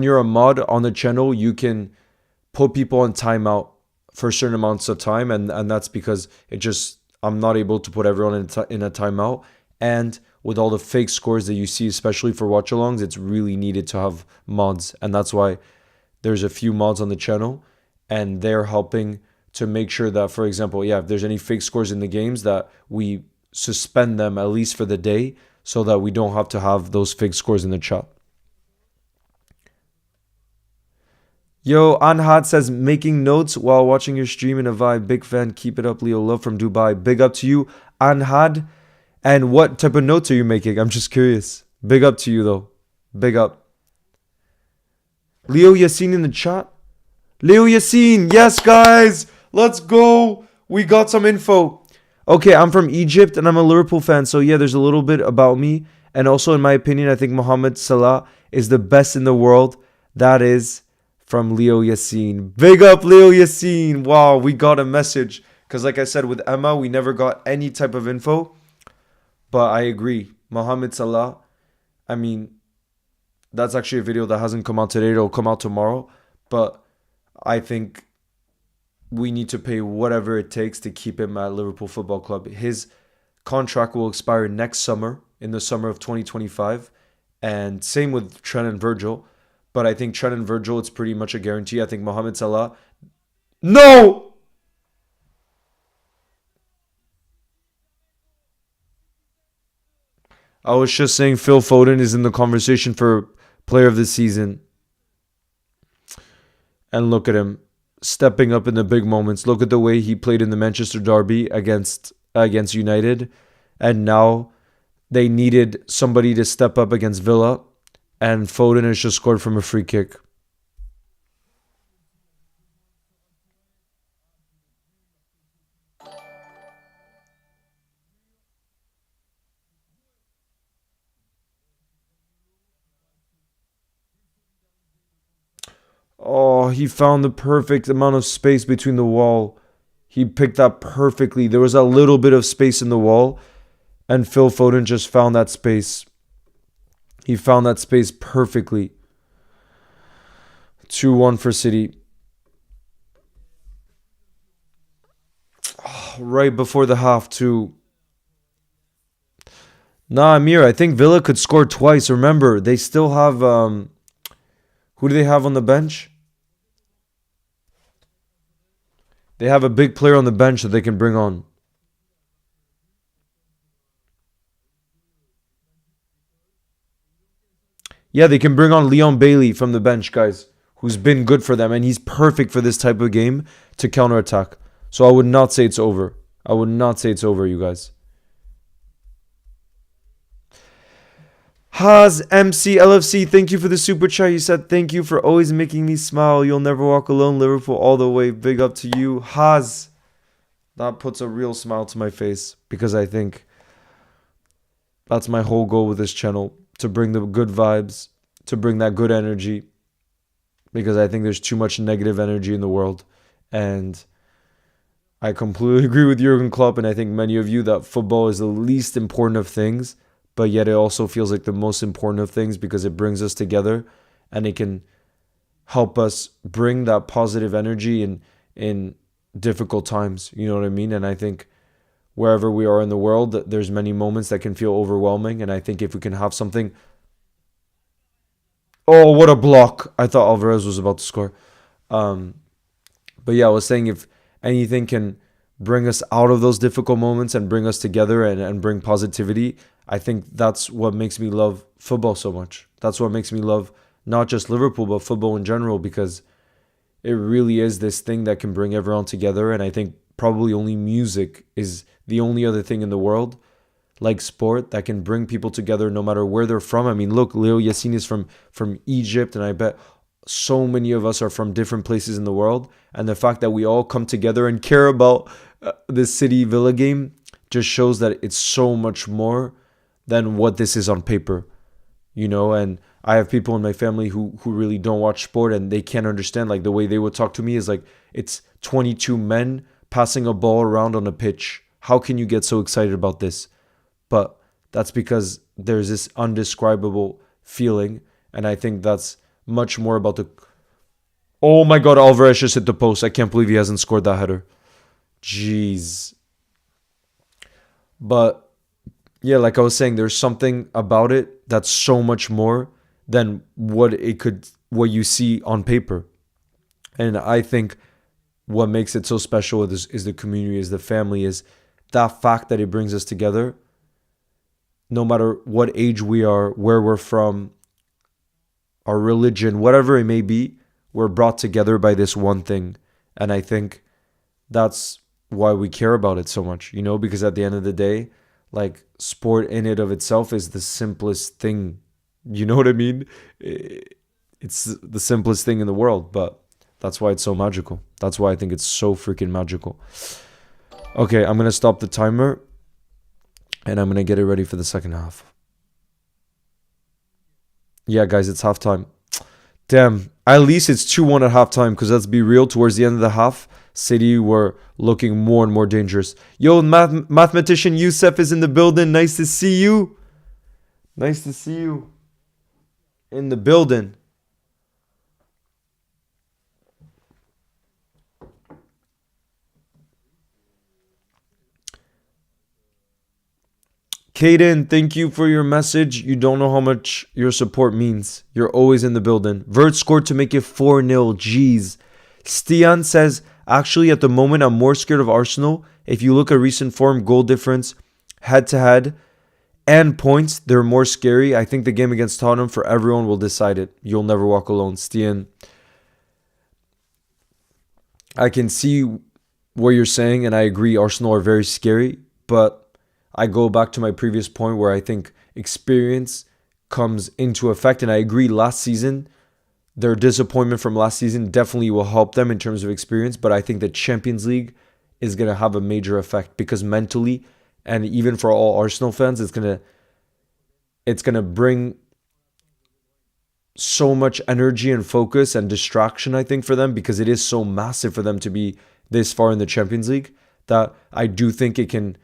you're a mod on the channel, you can put people on timeout for certain amounts of time. And that's because I'm not able to put everyone in a timeout. And with all the fake scores that you see, especially for watch-alongs, it's really needed to have mods. And that's why there's a few mods on the channel. And they're helping to make sure that, for example, if there's any fake scores in the games, that we suspend them at least for the day so that we don't have to have those fake scores in the chat. Yo, Anhad says, making notes while watching your stream in a vibe. Big fan. Keep it up, Leo. Love from Dubai. Big up to you, Anhad. And what type of notes are you making? I'm just curious. Big up to you, though. Big up. Leo Yassine in the chat. Leo Yassine. Yes, guys. Let's go. We got some info. Okay, I'm from Egypt and I'm a Liverpool fan. So, yeah, there's a little bit about me. And also, in my opinion, I think Mohamed Salah is the best in the world. That is... from Leo Yassine. Big up, Leo Yassine. Wow, we got a message. Because like I said, with Emma, we never got any type of info. But I agree. Mohamed Salah, I mean, that's actually a video that hasn't come out today. It'll come out tomorrow. But I think we need to pay whatever it takes to keep him at Liverpool Football Club. His contract will expire next summer, in the summer of 2025. And same with Trent and Virgil. But I think Trent and Virgil, it's pretty much a guarantee. I think Mohamed Salah... No! I was just saying Phil Foden is in the conversation for player of the season. And look at him. stepping up in the big moments. Look at the way he played in the Manchester derby against United, and now they needed somebody to step up against Villa, and Foden has just scored from a free kick. Oh, he found the perfect amount of space between the wall. He picked that perfectly. There was a little bit of space in the wall, and Phil Foden just found that space. He found that space perfectly. 2-1 for City. Oh, right before the half, too. Nah, Amir, I think Villa could score twice. Remember, they still have... who do they have on the bench? They have a big player on the bench that they can bring on. Yeah, they can bring on Leon Bailey from the bench, guys, who's been good for them, and he's perfect for this type of game to counterattack. So I would not say it's over. I would not say it's over, you guys. Haz MC LFC, thank you for the super chat. You said thank you for always making me smile. You'll never walk alone. Liverpool all the way. Big up to you, Haz. That puts a real smile to my face because I think that's my whole goal with this channel, to bring the good vibes, to bring that good energy, because I think there's too much negative energy in the world. And I completely agree with Jurgen Klopp, and I think many of you, that football is the least important of things, but yet it also feels like the most important of things because it brings us together and it can help us bring that positive energy in difficult times. You know what I mean? And I think wherever we are in the world, there's many moments that can feel overwhelming. And I think if we can have something... Oh, what a block. I thought Alvarez was about to score. But yeah, I was saying if anything can bring us out of those difficult moments and bring us together and bring positivity, I think that's what makes me love football so much. That's what makes me love not just Liverpool, but football in general, because it really is this thing that can bring everyone together. And I think probably only music is the only other thing in the world, like sport, that can bring people together no matter where they're from. I mean, look, Leo Yassine is from Egypt, and I bet so many of us are from different places in the world. And the fact that we all come together and care about this City Villa game just shows that it's so much more than what this is on paper, you know. And I have people in my family who really don't watch sport, and they can't understand, like, the way they would talk to me is like, it's 22 men passing a ball around on a pitch. How can you get so excited about this? But that's because there's this undescribable feeling, and I think that's much more about the... Oh my God, Alvarez just hit the post. I can't believe he hasn't scored that header. Jeez. But yeah, like I was saying, there's something about it that's so much more than what you see on paper. And I think what makes it so special is the community, is the family, is that fact that it brings us together. No matter what age we are, where we're from, our religion, whatever it may be, we're brought together by this one thing. And I think that's why we care about it so much, you know, because at the end of the day, like, sport in it of itself is the simplest thing. You know what I mean? It's the simplest thing in the world, but that's why it's so magical. That's why I think it's so freaking magical. Okay, I'm going to stop the timer, and I'm going to get it ready for the second half. Yeah, guys, it's halftime. Damn, at least it's 2-1 at halftime, because let's be real, towards the end of the half, City were looking more and more dangerous. Yo, mathematician Youssef is in the building. Nice to see you. Nice to see you in the building. Kaden, thank you for your message. You don't know how much your support means. You're always in the building. Vert scored to make it 4-0. Jeez. Stian says, actually, at the moment, I'm more scared of Arsenal. If you look at recent form, goal difference, head-to-head, and points, they're more scary. I think the game against Tottenham, for everyone, will decide it. You'll never walk alone. Stian, I can see what you're saying, and I agree. Arsenal are very scary, but I go back to my previous point where I think experience comes into effect, and I agree. Last season, their disappointment from last season definitely will help them in terms of experience, but I think the Champions League is going to have a major effect because mentally, and even for all Arsenal fans, it's going to bring so much energy and focus and distraction, I think, for them because it is so massive for them to be this far in the Champions League that I do think it can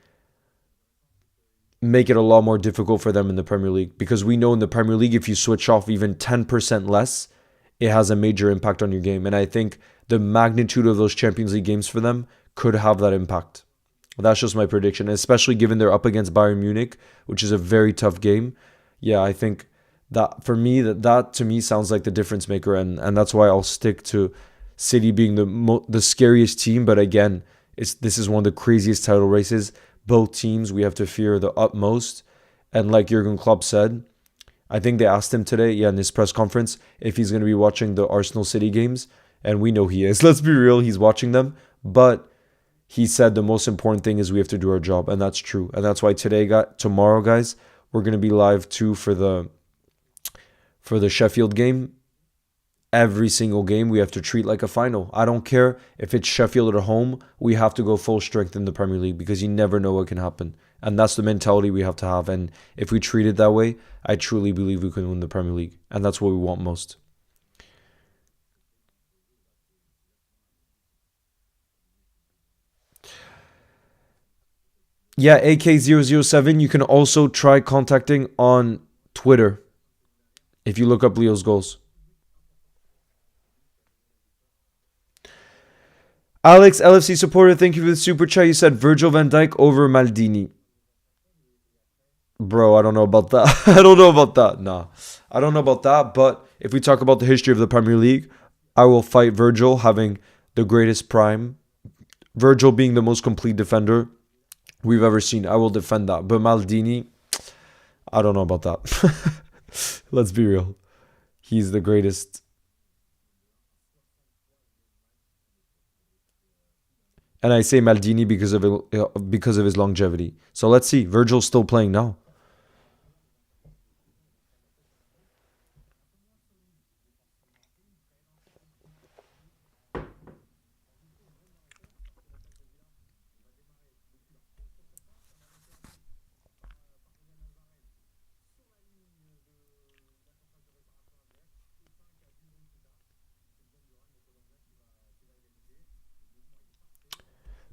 make it a lot more difficult for them in the Premier League because we know in the Premier League, if you switch off even 10% less, it has a major impact on your game. And I think the magnitude of those Champions League games for them could have that impact. That's just my prediction, especially given they're up against Bayern Munich, which is a very tough game. Yeah, I think that for me, that to me sounds like the difference maker, and that's why I'll stick to City being the scariest team. But again, this is one of the craziest title races. Both teams we have to fear the utmost, and like Jurgen Klopp said, I think they asked him today, in his press conference, if he's going to be watching the Arsenal City games, and we know he is. Let's be real, he's watching them, but he said the most important thing is we have to do our job, and that's true. And that's why tomorrow, guys, we're going to be live too for the Sheffield game. Every single game we have to treat like a final. I don't care if it's Sheffield or home, we have to go full strength in the Premier League because you never know what can happen. And that's the mentality we have to have. And if we treat it that way, I truly believe we can win the Premier League. And that's what we want most. Yeah, AK007, you can also try contacting on Twitter if you look up Leo's goals. Alex, LFC supporter, thank you for the super chat. You said Virgil van Dijk over Maldini. Bro, I don't know about that. I don't know about that. Nah, I don't know about that. But if we talk about the history of the Premier League, I will fight Virgil having the greatest prime. Virgil being the most complete defender we've ever seen. I will defend that. But Maldini, I don't know about that. Let's be real. He's the greatest. And I say Maldini because of his longevity. So let's see. Virgil's still playing now.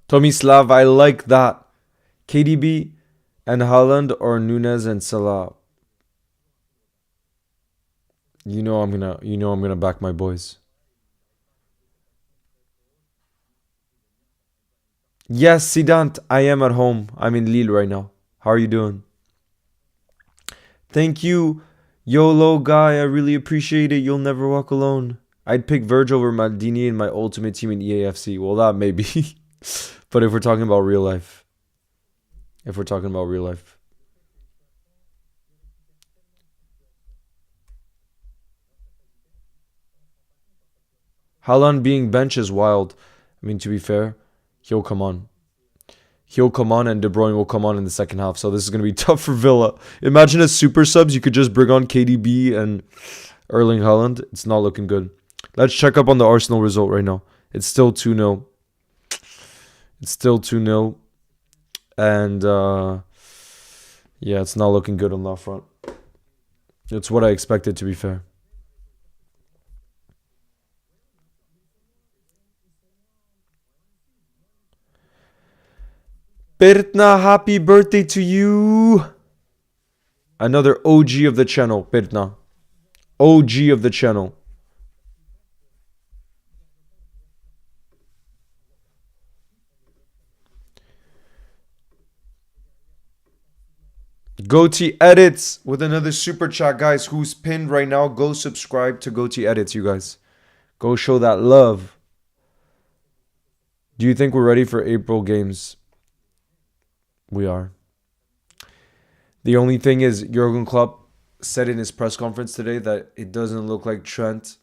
Tomislav, I like that. KDB and Haaland or Nunez and Salah. I'm gonna back my boys. Yes, Sidant, I am at home. I'm in Lille right now. How are you doing? Thank you, YOLO guy. I really appreciate it. You'll never walk alone. I'd pick Virgil over Maldini in my ultimate team in EAFC. Well, that may be. But if we're talking about real life. If we're talking about real life. Haaland being bench is wild. I mean, to be fair, he'll come on. He'll come on and De Bruyne will come on in the second half. So this is going to be tough for Villa. Imagine as super subs, you could just bring on KDB and Erling Haaland. It's not looking good. Let's check up on the Arsenal result right now. It's still 2-0. It's still 2-0. And yeah, it's not looking good on that front. It's what I expected, to be fair. Pertna, happy birthday to you. Another OG of the channel, Pertna. OG of the channel. Goatee Edits with another super chat, guys. Who's pinned right now? Go subscribe to Goatee Edits, you guys. Go show that love. Do you think we're ready for April games? We are. The only thing is, Jurgen Klopp said in his press conference today that it doesn't look like Trent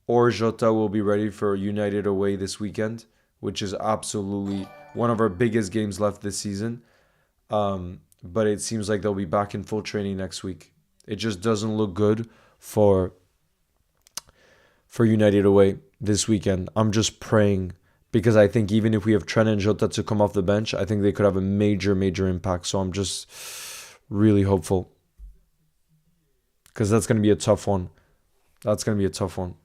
or Jota will be ready for United away this weekend, which is absolutely one of our biggest games left this season. But it seems like they'll be back in full training next week. It just doesn't look good for United away this weekend. I'm just praying because I think even if we have Trent and Jota to come off the bench, I think they could have a major, major impact. So I'm just really hopeful because that's going to be a tough one. That's going to be a tough one.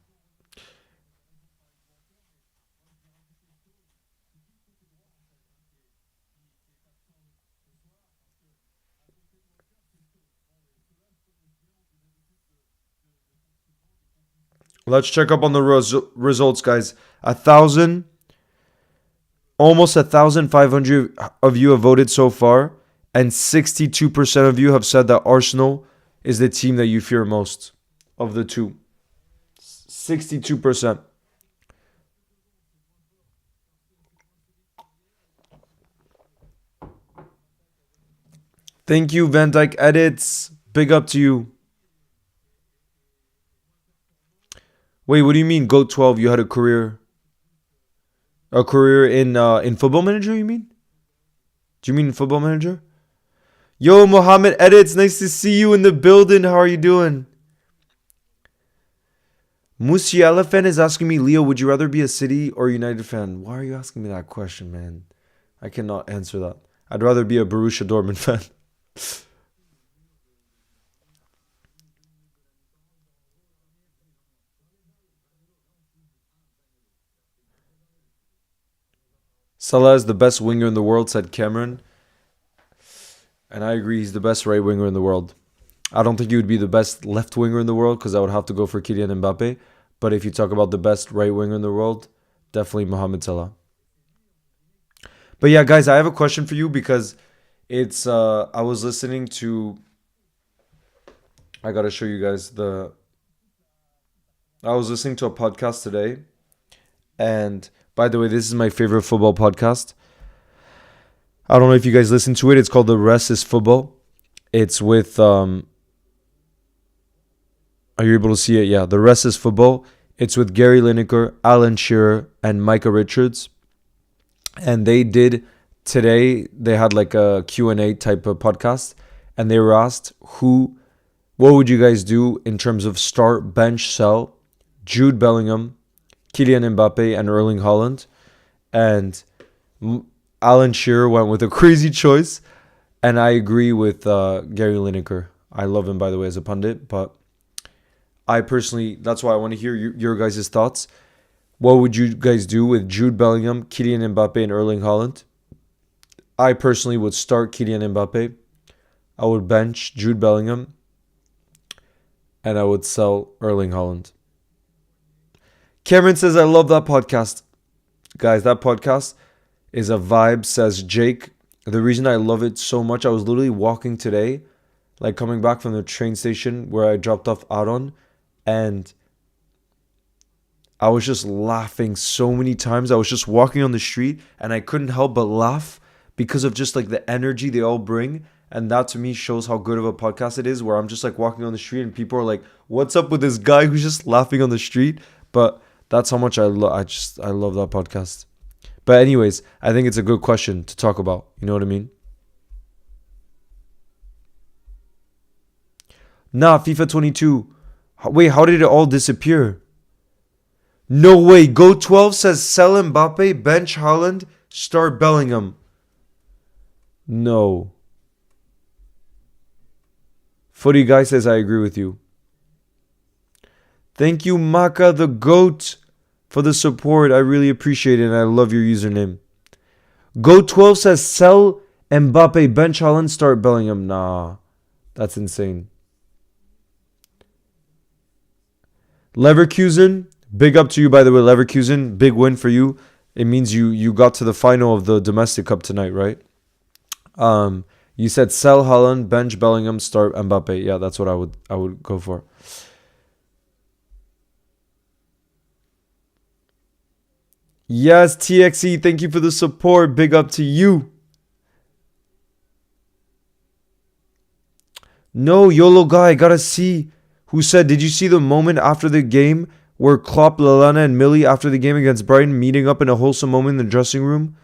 Let's check up on the results, guys. Almost 1,500 of you have voted so far, and 62% of you have said that Arsenal is the team that you fear most of the two. 62%. Thank you, Van Dyke Edits. Big up to you. Wait, what do you mean? Goat 12, you had a career in Football Manager, you mean? Do you mean Football Manager? Yo, Mohammed Edits, nice to see you in the building. How are you doing? Musiala fan is asking me, Leo, would you rather be a City or United fan? Why are you asking me that question, man? I cannot answer that. I'd rather be a Borussia Dortmund fan. Salah is the best winger in the world, said Cameron. And I agree, he's the best right winger in the world. I don't think he would be the best left winger in the world because I would have to go for Kylian Mbappe. But if you talk about the best right winger in the world, definitely Mohamed Salah. But yeah, guys, I have a question for you because it's I was listening to I gotta show you guys I was listening to a podcast today, and by the way, this is my favorite football podcast. I don't know if you guys listen to it. It's called The Rest is Football. It's with are you able to see it? Yeah, The Rest is Football. It's with Gary Lineker, Alan Shearer, and Micah Richards. And they did today, they had like a Q&A type of podcast, and they were asked what would you guys do in terms of start, bench, sell Jude Bellingham, Kylian Mbappe, and Erling Haaland. And Alan Shearer went with a crazy choice, and I agree with Gary Lineker. I love him, by the way, as a pundit, but I personally, that's why I want to hear your guys' thoughts. What would you guys do with Jude Bellingham, Kylian Mbappe, and Erling Haaland? I personally would start Kylian Mbappe. I would bench Jude Bellingham, and I would sell Erling Haaland. Cameron says, I love that podcast. Guys, that podcast is a vibe, says Jake. The reason I love it so much, I was literally walking today, like coming back from the train station where I dropped off Aaron, and I was just laughing so many times. I was just walking on the street, and I couldn't help but laugh because of just like the energy they all bring. And that to me shows how good of a podcast it is, where I'm just like walking on the street and people are like, what's up with this guy who's just laughing on the street? But that's how much I love that podcast. But anyways, I think it's a good question to talk about. You know what I mean? Nah, FIFA 22. Wait, how did it all disappear? No way. Go 12 says sell Mbappe, bench Haaland, start Bellingham. No. Footy guy says I agree with you. Thank you, Maka the GOAT, for the support. I really appreciate it, and I love your username. Go12 says sell Mbappe, bench Haaland, start Bellingham. Nah, that's insane. Leverkusen, big up to you, by the way, Leverkusen. Big win for you. It means you got to the final of the domestic cup tonight, right? You said sell Haaland, bench Bellingham, start Mbappe. Yeah, that's what I would go for. Yes, TXE, thank you for the support. Big up to you. No, YOLO guy, gotta see. Who said, did you see the moment after the game Were Klopp, Lallana, and Millie after the game against Brighton meeting up in a wholesome moment in the dressing room?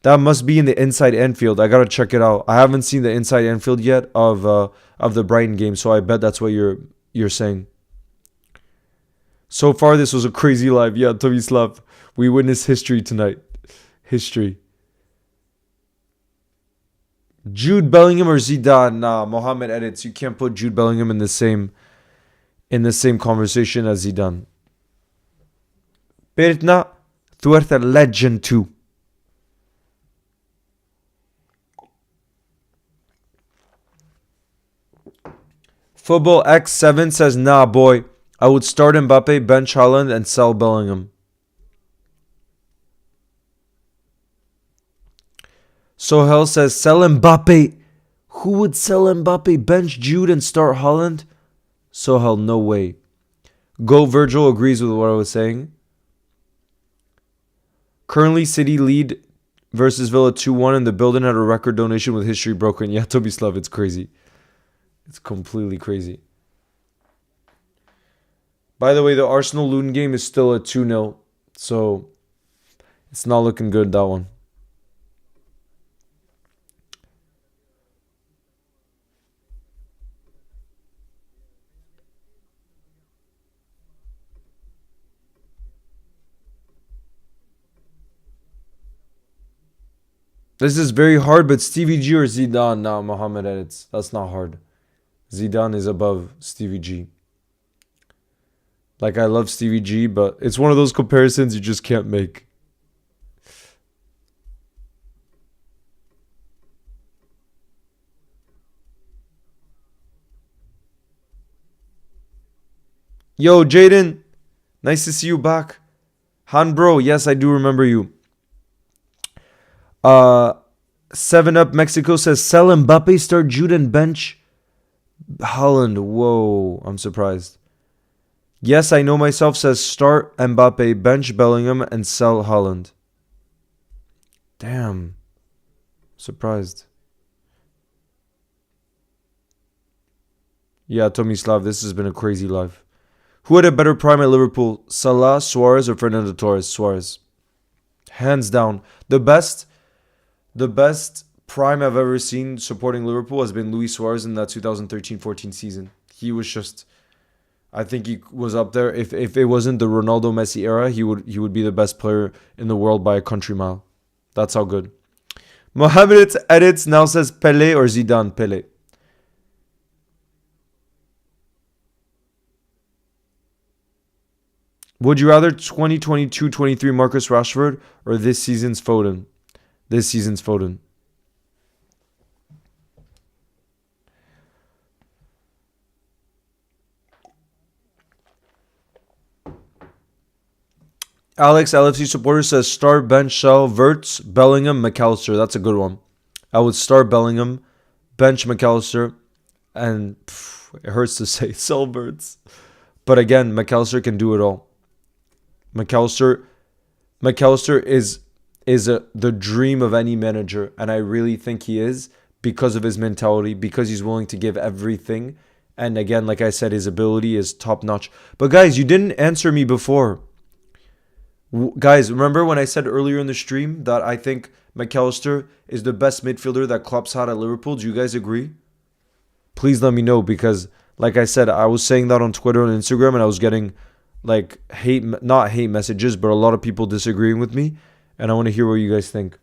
That must be in the inside Anfield. I gotta check it out. I haven't seen the inside Anfield yet of the Brighton game, so I bet that's what you're saying. So far, this was a crazy live. Yeah, Tomislav, we witnessed history tonight. History. Jude Bellingham or Zidane? Nah, Mohammed edits. You can't put Jude Bellingham in the same conversation as Zidane. Pertna, tu ert a legend too. Football X7 says, nah, boy. I would start Mbappe, bench Haaland, and sell Bellingham. Sohel says, sell Mbappe. Who would sell Mbappe, bench Jude, and start Haaland? Sohel, no way. Go Virgil agrees with what I was saying. Currently, City lead versus Villa 2-1, and the building had a record donation with history broken. Yeah, Tomislav, it's crazy. It's completely crazy. By the way, the Arsenal-Luton game is still at 2-0, so it's not looking good, that one. This is very hard, but Stevie G or Zidane? Nah, Mohammed edits. That's not hard. Zidane is above Stevie G. Like, I love Stevie G, but it's one of those comparisons you just can't make. Yo, Jaden. Nice to see you back. Han bro, yes, I do remember you. 7 Up Mexico says, sell Mbappe, start Jude, and bench Haaland. Whoa, I'm surprised. Yes, I know myself says, start Mbappe, bench Bellingham, and sell Haaland. Damn. Surprised. Yeah, Tomislav, this has been a crazy life. Who had a better prime at Liverpool? Salah, Suarez, or Fernando Torres? Suarez. Hands down. The best prime I've ever seen supporting Liverpool has been Luis Suarez in that 2013-14 season. He was just, I think he was up there. If it wasn't the Ronaldo Messi era, he would be the best player in the world by a country mile. That's how good. Mohammed edits now says Pele or Zidane. Pele. Would you rather 2022-23 Marcus Rashford or this season's Foden? This season's Foden. Alex, LFC supporter, says start, bench, sell, Verts, Bellingham, McAllister. That's a good one. I would start Bellingham, bench McAllister, and it hurts to say sell Verts. But again, McAllister can do it all. McAllister is the dream of any manager, and I really think he is because of his mentality, because he's willing to give everything. And again, like I said, his ability is top notch. But guys, you didn't answer me before. Guys, remember when I said earlier in the stream that I think McAllister is the best midfielder that Klopp's had at Liverpool? Do you guys agree? Please let me know, because like I said, I was saying that on Twitter and Instagram, and I was getting like not hate messages, but a lot of people disagreeing with me, and I want to hear what you guys think.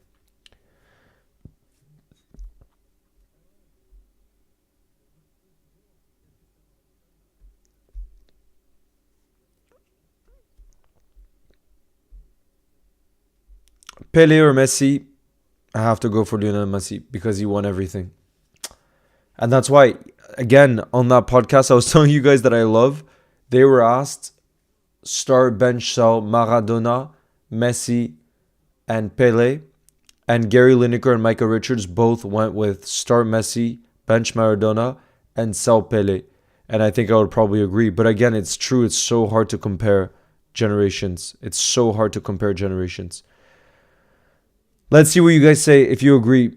Pele or Messi? I have to go for Lionel Messi because he won everything. And that's why, again, on that podcast I was telling you guys that I love, they were asked start, bench, sell Maradona, Messi, and Pele. And Gary Lineker and Micah Richards both went with start Messi, bench Maradona, and sell Pele. And I think I would probably agree. But again, it's true. It's so hard to compare generations. It's so hard to compare generations. Let's see what you guys say if you agree.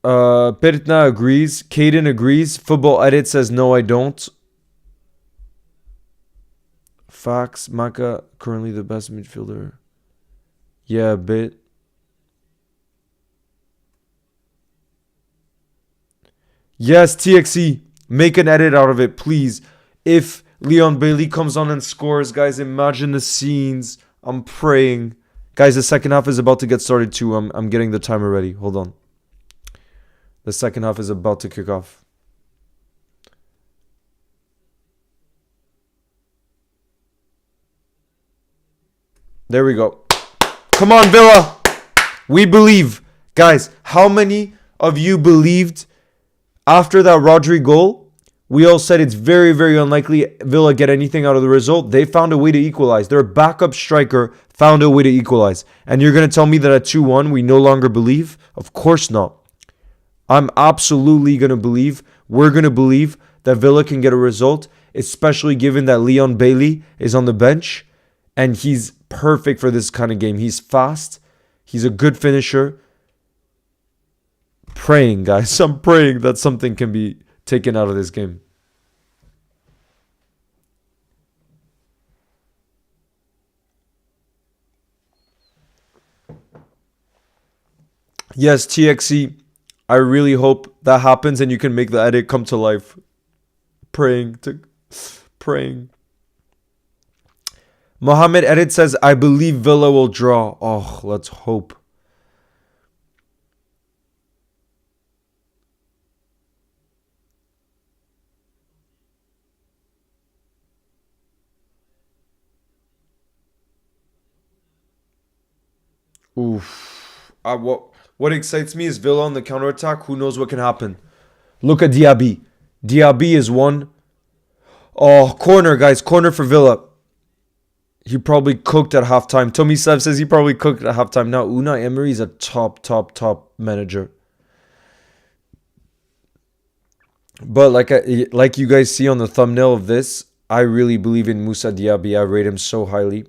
Pertna agrees. Caden agrees. Football Edit says no, I don't. Facts. Maka currently the best midfielder. Yeah, a bit. Yes, TXE. Make an edit out of it, please. If Leon Bailey comes on and scores, guys, imagine the scenes. I'm praying. Guys, the second half is about to get started too. I'm getting the timer ready. Hold on. The second half is about to kick off. There we go. Come on, Villa. We believe. Guys, how many of you believed after that Rodri goal? We all said it's very, very unlikely Villa get anything out of the result. They found a way to equalize. Their backup striker found a way to equalize. And you're going to tell me that at 2-1 we no longer believe? Of course not. I'm absolutely going to believe. We're going to believe that Villa can get a result, especially given that Leon Bailey is on the bench and he's perfect for this kind of game. He's fast. He's a good finisher. Praying, guys. I'm praying that something can be taken out of this game. Yes, TXE. I really hope that happens and you can make the edit come to life. Praying. Mohammed Edit says, I believe Villa will draw. Oh, let's hope. Oof. What excites me is Villa on the counterattack. Who knows what can happen? Look at Diaby. Diaby is one. Oh, corner, guys. Corner for Villa. He probably cooked at halftime. Tommy Sev says he probably cooked at halftime. Now, Unai Emery is a top manager. But like you guys see on the thumbnail of this, I really believe in Moussa Diaby. I rate him so highly.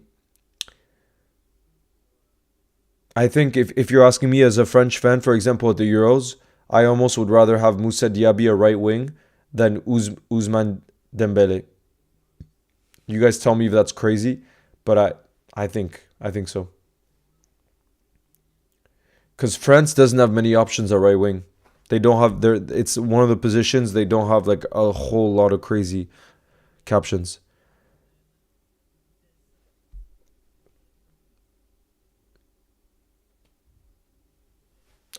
I think if you're asking me as a French fan, for example, at the Euros, I almost would rather have Moussa Diaby a right wing than Ousmane Dembele. You guys tell me if that's crazy, but I think so. Because France doesn't have many options at right wing. They don't have it's one of the positions they don't have like a whole lot of crazy captions.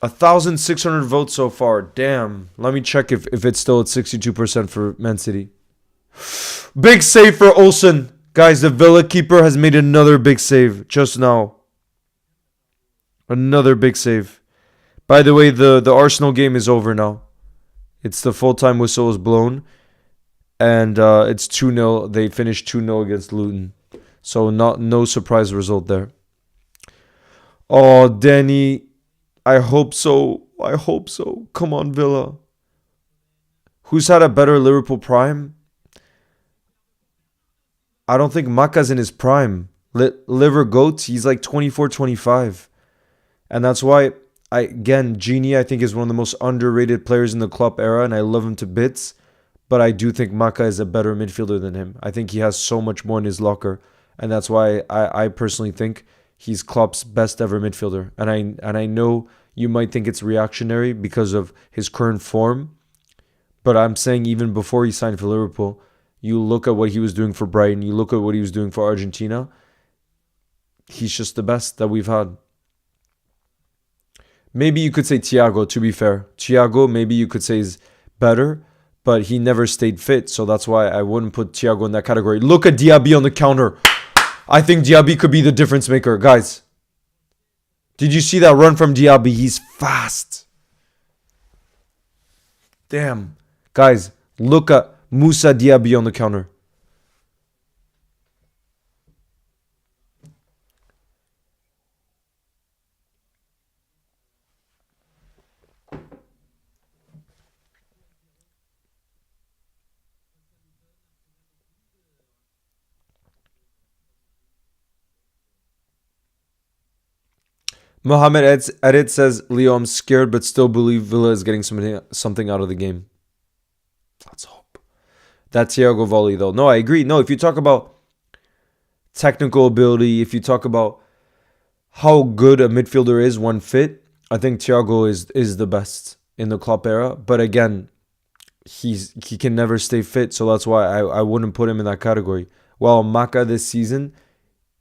1,600 votes so far. Damn. Let me check if it's still at 62% for Man City. Big save for Olsen. Guys, the Villa keeper has made another big save just now. Another big save. By the way, the Arsenal game is over now. It's the full-time whistle is blown. And it's 2-0. They finished 2-0 against Luton. So no surprise result there. Oh, Danny. I hope so. Come on, Villa. Who's had a better Liverpool prime? I don't think Maka's in his prime. Liver Goats, he's like 24, 25. And that's why, Genie, I think, is one of the most underrated players in the Klopp era, and I love him to bits. But I do think Maka is a better midfielder than him. I think he has so much more in his locker. And that's why I personally think he's Klopp's best ever midfielder. And I know you might think it's reactionary because of his current form. But I'm saying even before he signed for Liverpool, you look at what he was doing for Brighton, you look at what he was doing for Argentina, he's just the best that we've had. Maybe you could say Thiago, to be fair. Thiago, maybe you could say is better, but he never stayed fit, so that's why I wouldn't put Thiago in that category. Look at Diaby on the counter. I think Diaby could be the difference maker. Guys, did you see that run from Diaby? He's fast. Damn. Guys, look at Moussa Diaby on the counter. Mohammed Edit says, Leo, I'm scared but still believe Villa is getting something out of the game. Let's hope. That Thiago volley, though. No, I agree. No, if you talk about technical ability, if you talk about how good a midfielder is when fit, I think Thiago is the best in the Klopp era. But again, he can never stay fit, so that's why I wouldn't put him in that category. While Maka this season,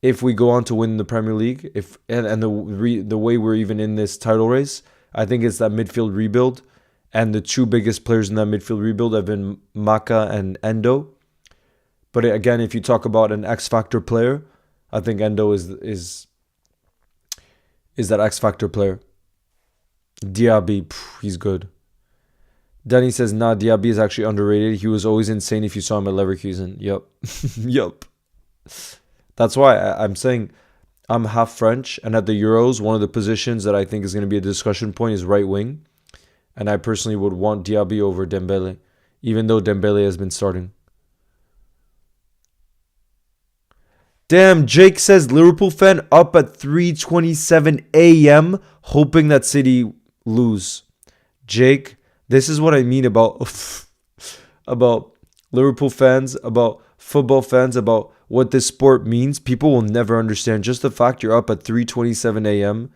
if we go on to win the Premier League, and the way we're even in this title race, I think it's that midfield rebuild, and the two biggest players in that midfield rebuild have been Maka and Endo. But again, if you talk about an X Factor player, I think Endo is that X Factor player. Diaby, he's good. Danny says, nah, Diaby is actually underrated. He was always insane if you saw him at Leverkusen. Yep. Yep. That's why I'm saying I'm half French. And at the Euros, one of the positions that I think is going to be a discussion point is right wing. And I personally would want Diaby over Dembele, even though Dembele has been starting. Damn, Jake says, Liverpool fan up at 3:27 a.m. hoping that City lose. Jake, this is what I mean about Liverpool fans, about football fans, about what this sport means. People will never understand. Just the fact you're up at 3:27 a.m.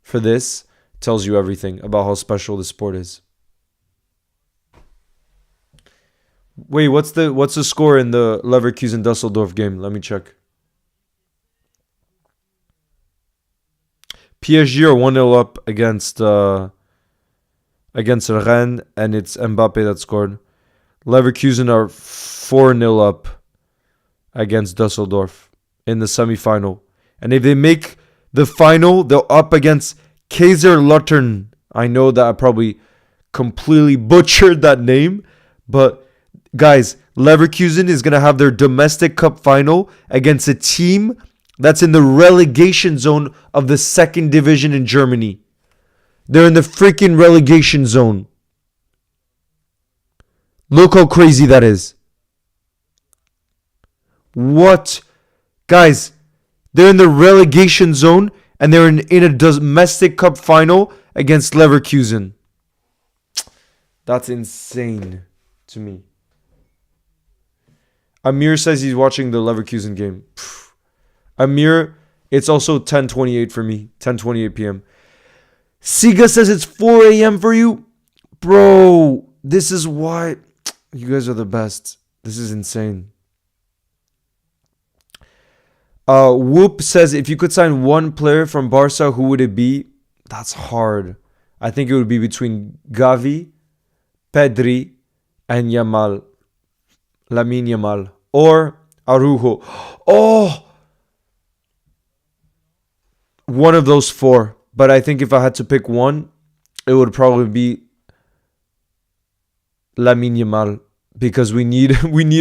for this tells you everything about how special this sport is. Wait, what's the score in the Leverkusen Dusseldorf game? Let me check. PSG are 1-0 up against Rennes, and it's Mbappe that scored. Leverkusen are 4-0 up against Dusseldorf in the semi-final. And if they make the final, they're up against Kaiserslautern. I know that I probably completely butchered that name, but guys, Leverkusen is going to have their domestic cup final against a team that's in the relegation zone of the second division in Germany. They're in the freaking relegation zone. Look how crazy that is. What? Guys, they're in the relegation zone and they're in a domestic cup final against Leverkusen. That's insane to me. Amir says he's watching the Leverkusen game. Amir, it's also 10:28 for me. 10:28 p.m. Siga says it's 4 a.m. for you. Bro, this is why you guys are the best. This is insane. Whoop says, if you could sign one player from Barca, who would it be? That's hard. I think it would be between Gavi, Pedri, and Lamine Yamal. Or Araujo. Oh! One of those four. But I think if I had to pick one, it would probably be Lamine Yamal. Because we need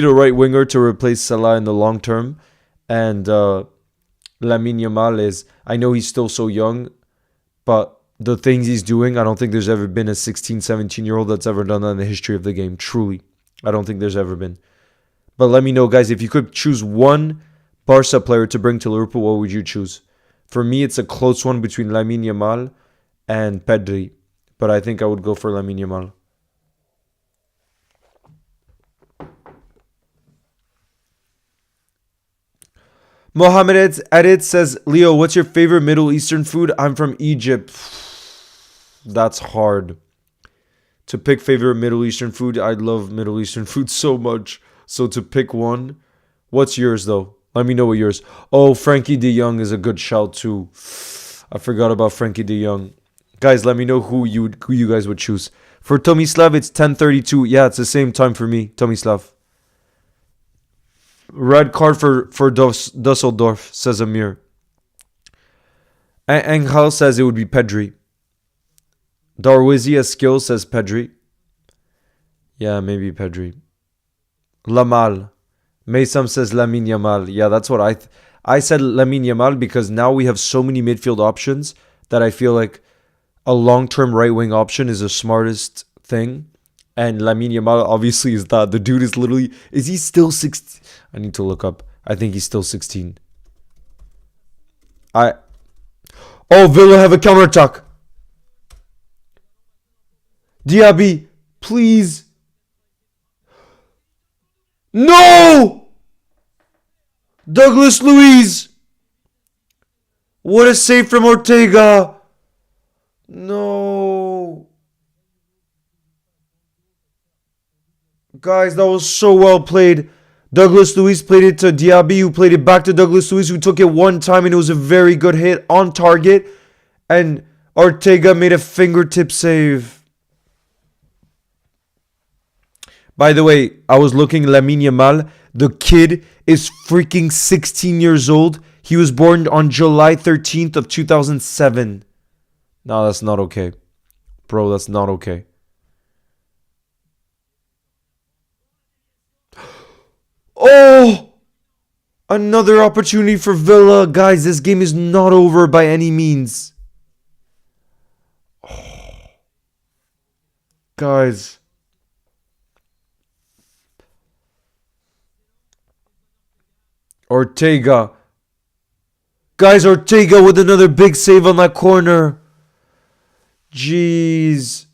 a right winger to replace Salah in the long term. And Lamine Yamal is, I know he's still so young, but the things he's doing, I don't think there's ever been a 16, 17-year-old that's ever done that in the history of the game. Truly. I don't think there's ever been. But let me know, guys, if you could choose one Barca player to bring to Liverpool, what would you choose? For me, it's a close one between Lamine Yamal and Pedri. But I think I would go for Lamine Yamal. Mohammed Edit says, Leo, what's your favorite Middle Eastern food? I'm from Egypt. That's hard. To pick favorite Middle Eastern food, I love Middle Eastern food so much. So to pick one, what's yours though? Let me know what yours. Oh, Frankie de Jong is a good shout too. I forgot about Frankie de Jong. Guys, let me know who you guys would choose. For Tomislav, it's 10:32. Yeah, it's the same time for me, Tomislav. Red card for Dusseldorf, says Amir. Angel says it would be Pedri. Darwizia Skill says Pedri. Yeah, maybe Pedri. Lamal. Maysam says Lamine Yamal. Yeah, that's what I said Lamine Yamal because now we have so many midfield options that I feel like a long-term right-wing option is the smartest thing. And Lamine Yamal obviously is that. The dude is literally... Is he still 16? I need to look up. I think he's still 16. Oh, Villa have a counterattack. Diaby, please. No! Douglas Luiz. What a save from Ortega. No. Guys, that was so well played. Douglas Luiz played it to Diaby, who played it back to Douglas Luiz, who took it one time, and it was a very good hit on target. And Ortega made a fingertip save. By the way, I was looking Lamine Yamal. The kid is freaking 16 years old. He was born on July 13th of 2007. No, that's not okay. Bro, that's not okay. Oh! Another opportunity for Villa. Guys, this game is not over by any means. Oh. Guys. Ortega. Guys, Ortega with another big save on that corner. Jeez.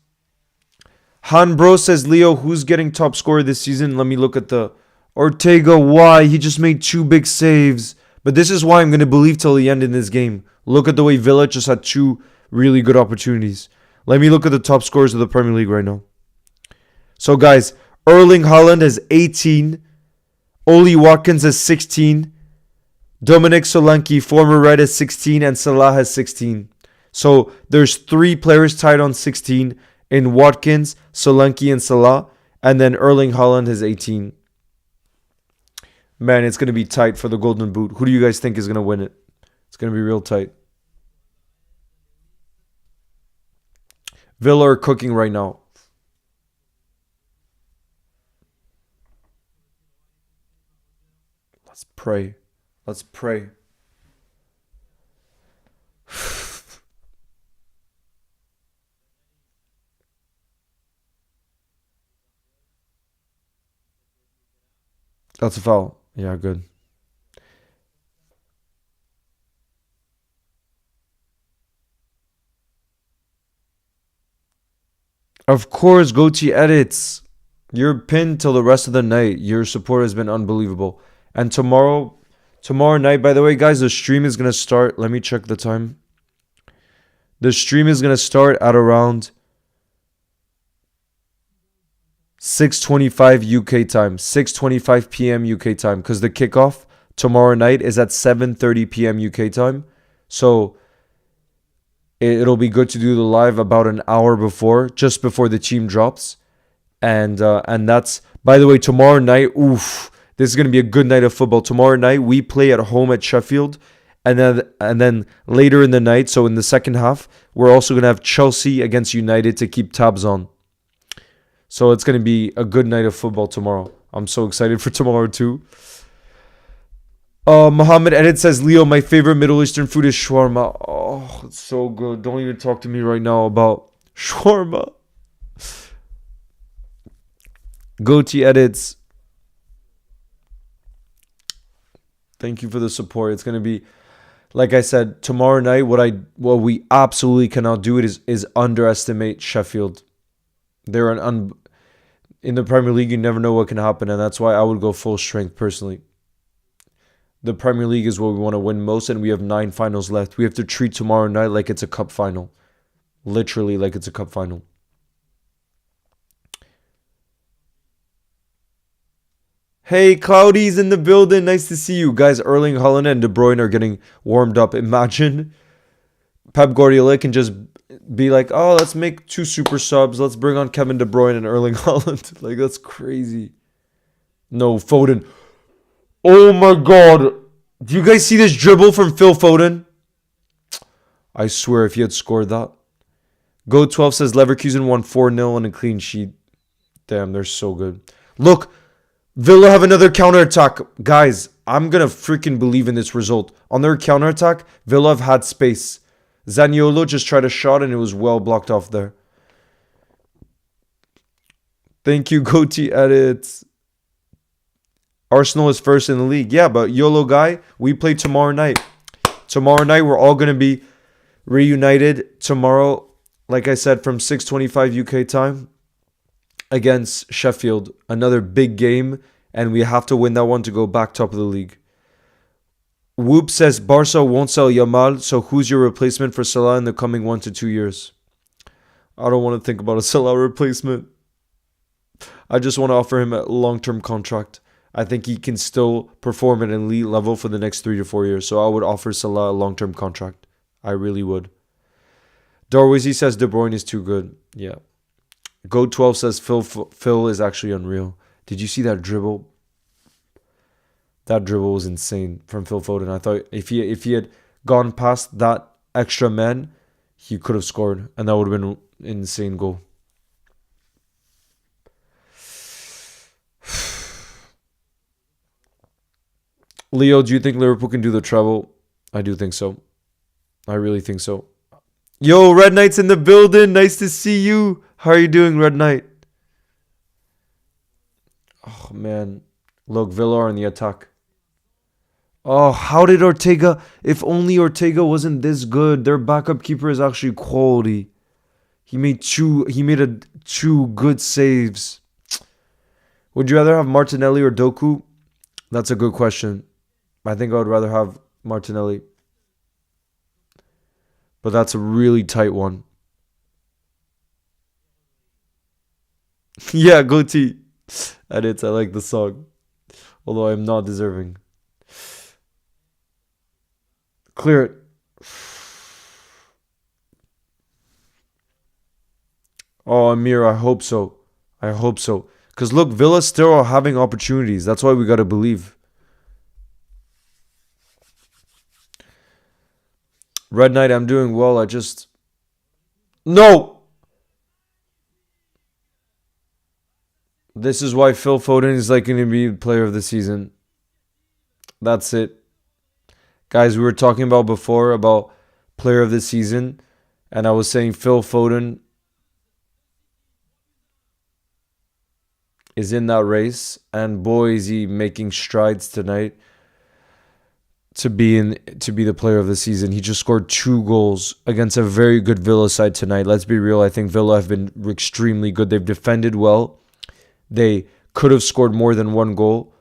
Hanbro says, Leo, who's getting top scorer this season? Let me look at the... Ortega, why? He just made 2 big saves. But this is why I'm going to believe till the end in this game. Look at the way Villa just had 2 really good opportunities. Let me look at the top scorers of the Premier League right now. So, guys, Erling Haaland has 18. Oli Watkins has 16. Dominic Solanke, former Red, has 16. And Salah has 16. So, there's 3 players tied on 16 in Watkins, Solanke, and Salah. And then Erling Haaland has 18. Man, it's going to be tight for the Golden Boot. Who do you guys think is going to win it? It's going to be real tight. Villa are cooking right now. Let's pray. Let's pray. That's a foul. Yeah, good. Of course, Gochi edits. You're pinned till the rest of the night. Your support has been unbelievable. And tomorrow night, by the way, guys, the stream is going to start. Let me check the time. The stream is going to start at around 6:25 UK time. 6:25 p.m. UK time. Because the kickoff tomorrow night is at 7:30 p.m. UK time. So it'll be good to do the live about an hour before, just before the team drops. And that's, by the way, tomorrow night, oof, this is going to be a good night of football. Tomorrow night, we play at home at Sheffield. And then later in the night, so in the second half, we're also going to have Chelsea against United to keep tabs on. So it's going to be a good night of football tomorrow. I'm so excited for tomorrow too. Muhammad Edit says, Leo, my favorite Middle Eastern food is shawarma. Oh, it's so good. Don't even talk to me right now about shawarma. Goatee Edits. Thank you for the support. It's going to be, like I said, tomorrow night, what we absolutely cannot do is underestimate Sheffield. They're in the Premier League, you never know what can happen, and that's why I would go full strength personally. The Premier League is what we want to win most, and we have 9 finals left. We have to treat tomorrow night like it's a cup final. Literally like it's a cup final. Hey, Cloudy's in the building. Nice to see you. Guys, Erling Haaland and De Bruyne are getting warmed up. Imagine Pep Guardiola can just be like, oh, let's make 2 super subs. Let's bring on Kevin De Bruyne and Erling Haaland. Like, that's crazy. No, Foden. Oh my God. Do you guys see this dribble from Phil Foden? I swear if he had scored that. Go12 says Leverkusen won 4-0 on a clean sheet. Damn, they're so good. Look, Villa have another counterattack. Guys, I'm going to freaking believe in this result. On their counterattack, Villa have had space. Zaniolo just tried a shot and it was well blocked off there. Thank you, Goatee Edits. Arsenal is first in the league. Yeah, but YOLO guy, we play tomorrow night. Tomorrow night, we're all going to be reunited tomorrow, like I said, from 6:25 UK time against Sheffield. Another big game, and we have to win that one to go back top of the league. Whoop says Barca won't sell Yamal, so who's your replacement for Salah in the coming 1 to 2 years? I don't want to think about a Salah replacement. I just want to offer him a long-term contract. I think he can still perform at an elite level for the next 3 to 4 years. So I would offer Salah a long-term contract. I really would. Darwizy says De Bruyne is too good. Yeah. Go12 says Phil is actually unreal. Did you see that dribble? That dribble was insane from Phil Foden. I thought if he had gone past that extra man, he could have scored, and that would have been an insane goal. Leo, do you think Liverpool can do the treble? I do think so. I really think so. Yo, Red Knight's in the building. Nice to see you. How are you doing, Red Knight? Oh, man. Look, Villa are in the attack. Oh, how did Ortega... If only Ortega wasn't this good. Their backup keeper is actually quality. He made two good saves. Would you rather have Martinelli or Doku? That's a good question. I think I would rather have Martinelli. But that's a really tight one. Yeah, goatee. Edits, I like the song. Although I'm not deserving. Clear it. Oh, Amir, I hope so. I hope so. Because look, Villa still are having opportunities. That's why we got to believe. Red Knight, I'm doing well. I just... No! This is why Phil Foden is like going to be player of the season. That's it. Guys, we were talking about before about player of the season. And I was saying Phil Foden is in that race. And boy, is he making strides tonight to be the player of the season. He just scored 2 goals against a very good Villa side tonight. Let's be real. I think Villa have been extremely good. They've defended well. They could have scored more than 1 goal.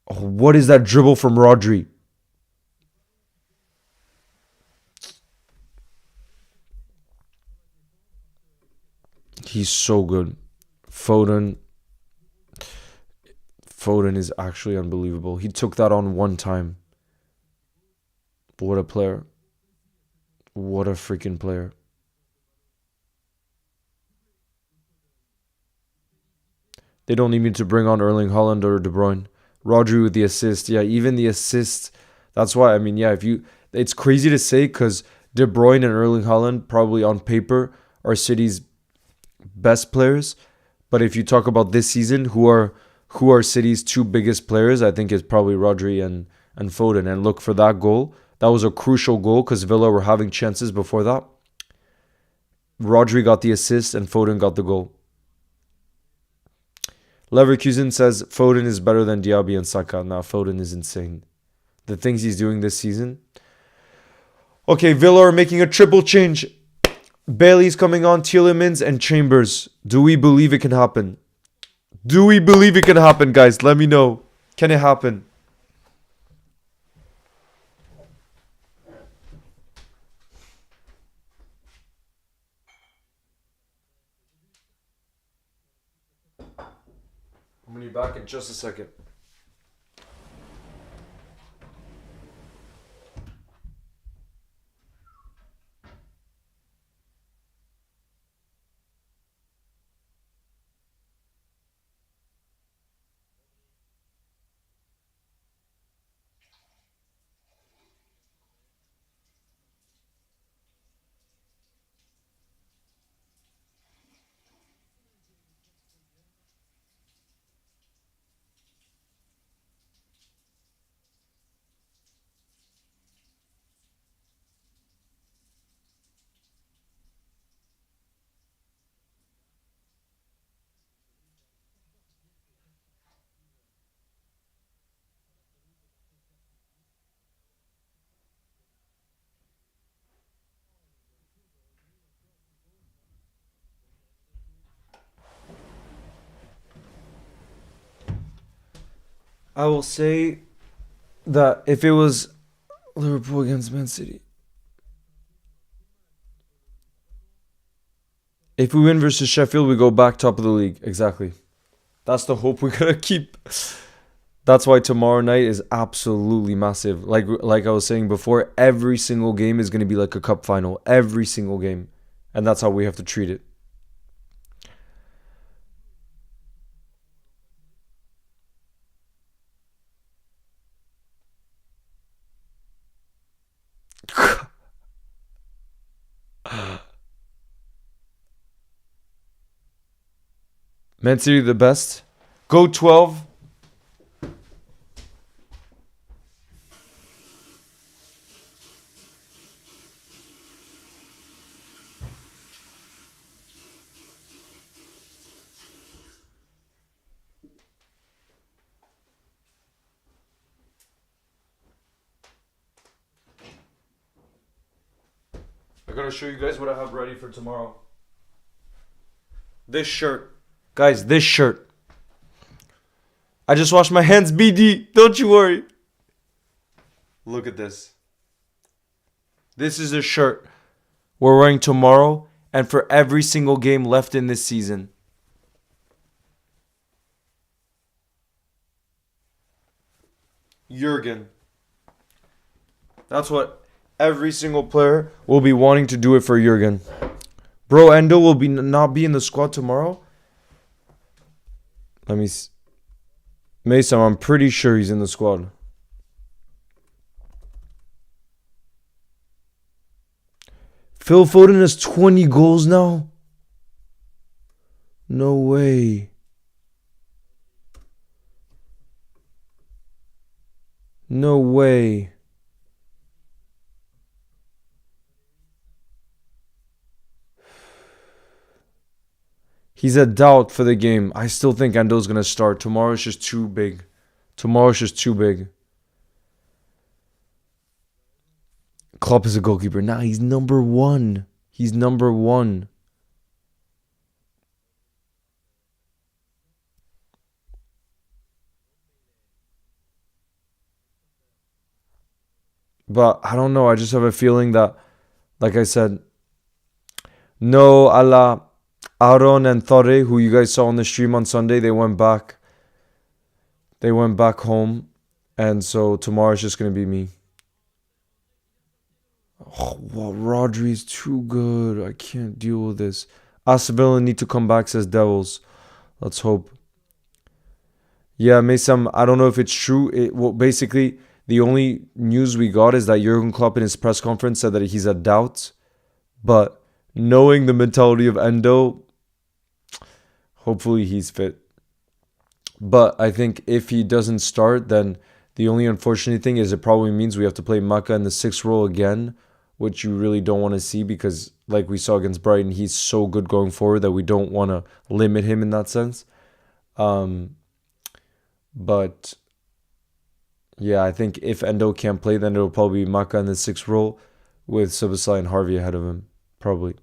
Oh, what is that dribble from Rodri? He's so good. Foden is actually unbelievable. He took that on one time. What a player. What a freaking player. They don't need me to bring on Erling Haaland or De Bruyne. Rodri with the assist. Yeah, even the assist. That's why, I mean, yeah, it's crazy to say because De Bruyne and Erling Haaland probably on paper are City's best players. But if you talk about this season, who are City's 2 biggest players, I think it's probably Rodri and Foden. And look, for that goal, that was a crucial goal because Villa were having chances before that. Rodri got the assist and Foden got the goal. Leverkusen says Foden is better than Diaby and Saka. Now, Foden is insane. The things he's doing this season. Okay, Villa are making a triple change. Bailey's coming on, Tielemans and Chambers. Do we believe it can happen? Do we believe it can happen, guys? Let me know. Can it happen? I'm going to be back in just a second. I will say that if it was Liverpool against Man City, if we win versus Sheffield, we go back top of the league. Exactly. That's the hope we're gonna keep. That's why tomorrow night is absolutely massive. Like I was saying before, every single game is gonna be like a cup final. Every single game, and that's how we have to treat it. Man City the best. Go 12. I gotta show you guys what I have ready for tomorrow. This shirt. Guys, this shirt. I just washed my hands, BD. Don't you worry. Look at this. This is a shirt we're wearing tomorrow and for every single game left in this season. Jurgen. That's what every single player will be wanting to do it for Jurgen. Bro, Endo will not be in the squad tomorrow. Let me see. Mason, I'm pretty sure he's in the squad. Phil Foden has 20 goals now? No way. No way. He's a doubt for the game. I still think Endo's going to start. Tomorrow's just too big. Tomorrow's just too big. Klopp is a goalkeeper. Nah, he's number one. He's number one. But I don't know. I just have a feeling that, like I said, no, Allah. Aaron and Thore, who you guys saw on the stream on Sunday, they went back. They went back home. And so tomorrow's just going to be me. Oh, wow, Rodri is too good. I can't deal with this. Aston Villa need to come back, says Devils. Let's hope. Yeah, Mason, I don't know if it's true. Basically, the only news we got is that Jurgen Klopp in his press conference said that he's a doubt. But knowing the mentality of Endo, hopefully he's fit. But I think if he doesn't start, then the only unfortunate thing is it probably means we have to play Maka in the 6th role again, which you really don't want to see because, like we saw against Brighton, he's so good going forward that we don't want to limit him in that sense. But yeah, I think if Endo can't play, then it'll probably be Maka in the 6th role with Subasai and Harvey ahead of him, probably.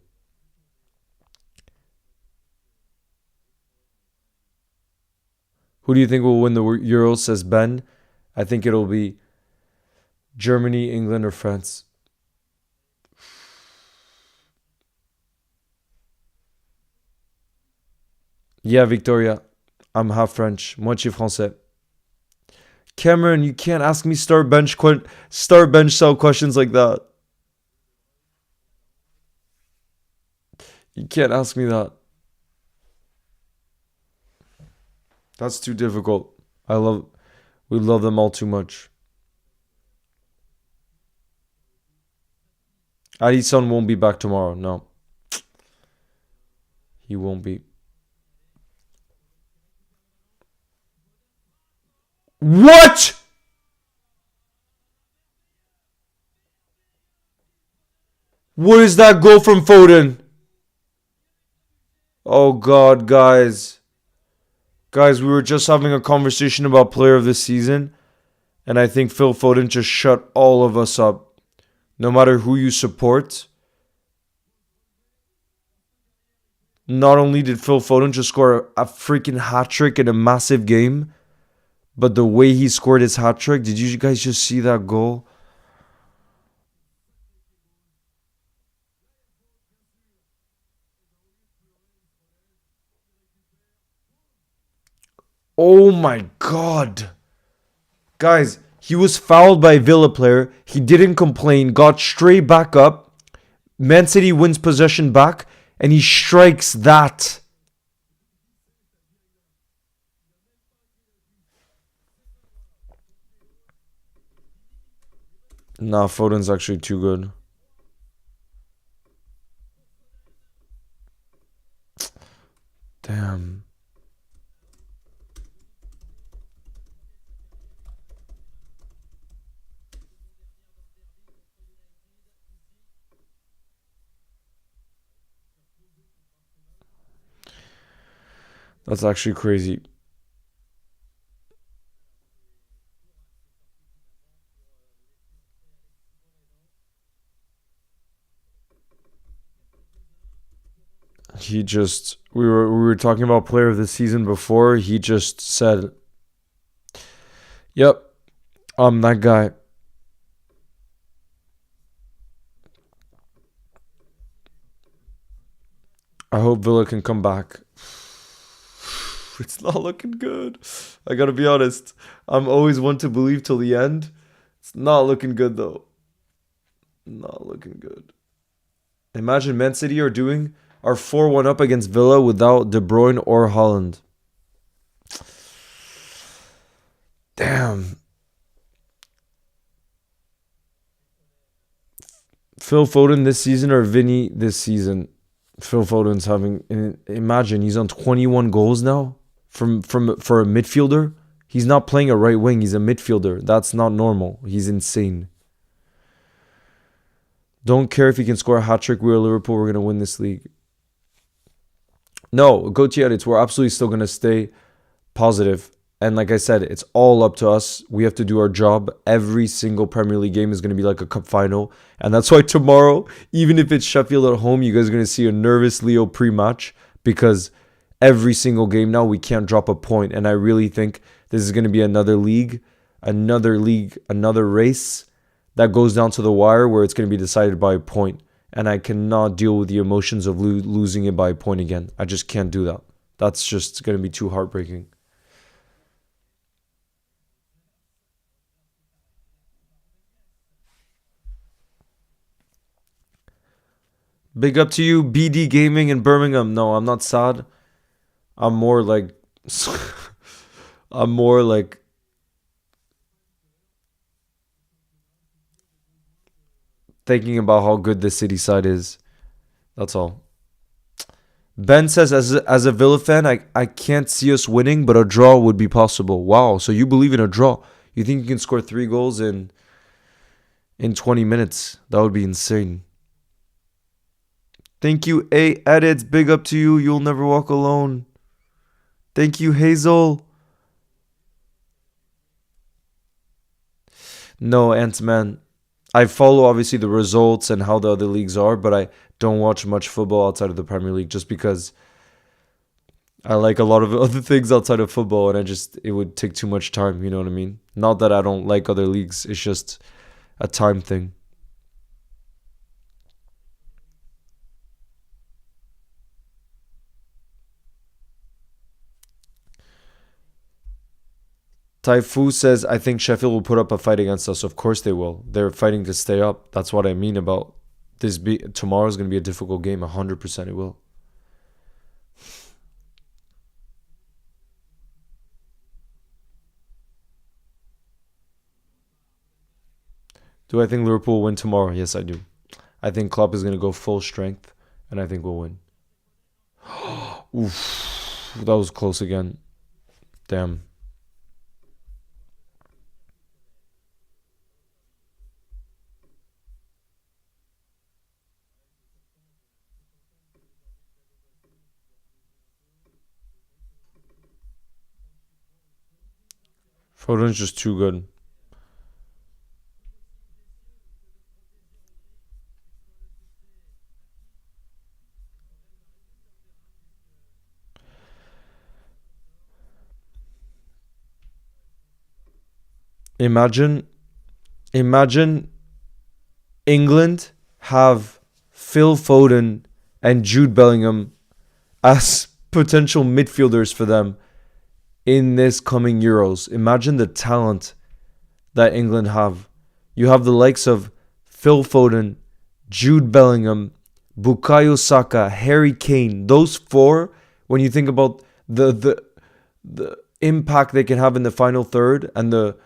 Who do you think will win the Euros, says Ben? I think it'll be Germany, England, or France. Yeah, Victoria. I'm half French. Moitié français. Cameron, you can't ask me start bench style questions like that. You can't ask me that. That's too difficult. We love them all too much. Adison won't be back tomorrow. No. He won't be. What? What is that goal from Foden? Oh God, guys. Guys, we were just having a conversation about player of the season, and I think Phil Foden just shut all of us up. No matter who you support. Not only did Phil Foden just score a freaking hat-trick in a massive game, But the way he scored his hat trick, did you guys just see that goal? Oh my god. Guys, he was fouled by a Villa player. He didn't complain, got straight back up. Man City wins possession back, and he strikes that. Nah, Foden's actually too good. Damn. That's actually crazy. We were talking about player of the season before. He just said, "Yep, I'm that guy." I hope Villa can come back. It's not looking good. I gotta be honest. I'm always one to believe till the end. It's not looking good though. Not looking good. Imagine Man City are 4-1 up against Villa without De Bruyne or Holland. Damn. Phil Foden this season or Vinny this season? Phil Foden's having. Imagine he's on 21 goals now from for a midfielder. He's not playing a right wing. He's a midfielder. That's not normal. He's insane. Don't care if he can score a hat trick. We're Liverpool. We're gonna win this league. No, go to edits. We're absolutely still gonna stay positive. And like I said, it's all up to us. We have to do our job. Every single Premier League game is going to be like a cup final. And that's why tomorrow, even if it's Sheffield at home, you guys are going to see a nervous Leo pre-match because every single game now we can't drop a point. And I really think this is going to be another race that goes down to the wire where it's going to be decided by a point. And I cannot deal with the emotions of losing it by a point again. I just can't do that. That's just going to be too heartbreaking. Big up to you, BD Gaming in Birmingham. No, I'm not sad. I'm more like, I'm more like thinking about how good the city side is. That's all. Ben says, as a Villa fan, I can't see us winning, but a draw would be possible. Wow, so you believe in a draw? You think you can score 3 goals in 20 minutes? That would be insane. Thank you, A Edits. Big up to you. You'll never walk alone. Thank you, Hazel. No, Ant Man. I follow obviously the results and how the other leagues are, but I don't watch much football outside of the Premier League just because I like a lot of other things outside of football and it would take too much time, you know what I mean? Not that I don't like other leagues, it's just a time thing. Taifu says, I think Sheffield will put up a fight against us. Of course they will. They're fighting to stay up. That's what I mean about tomorrow's going to be a difficult game. 100% it will. Do I think Liverpool will win tomorrow? Yes, I do. I think Klopp is going to go full strength, and I think we'll win. Oof, that was close again. Damn. Foden's just too good. Imagine, imagine England have Phil Foden and Jude Bellingham as potential midfielders for them in this coming Euros. Imagine the talent that England have. You have the likes of Phil Foden, Jude Bellingham, Bukayo Saka, Harry Kane. Those four, when you think about the impact they can have in the final third and the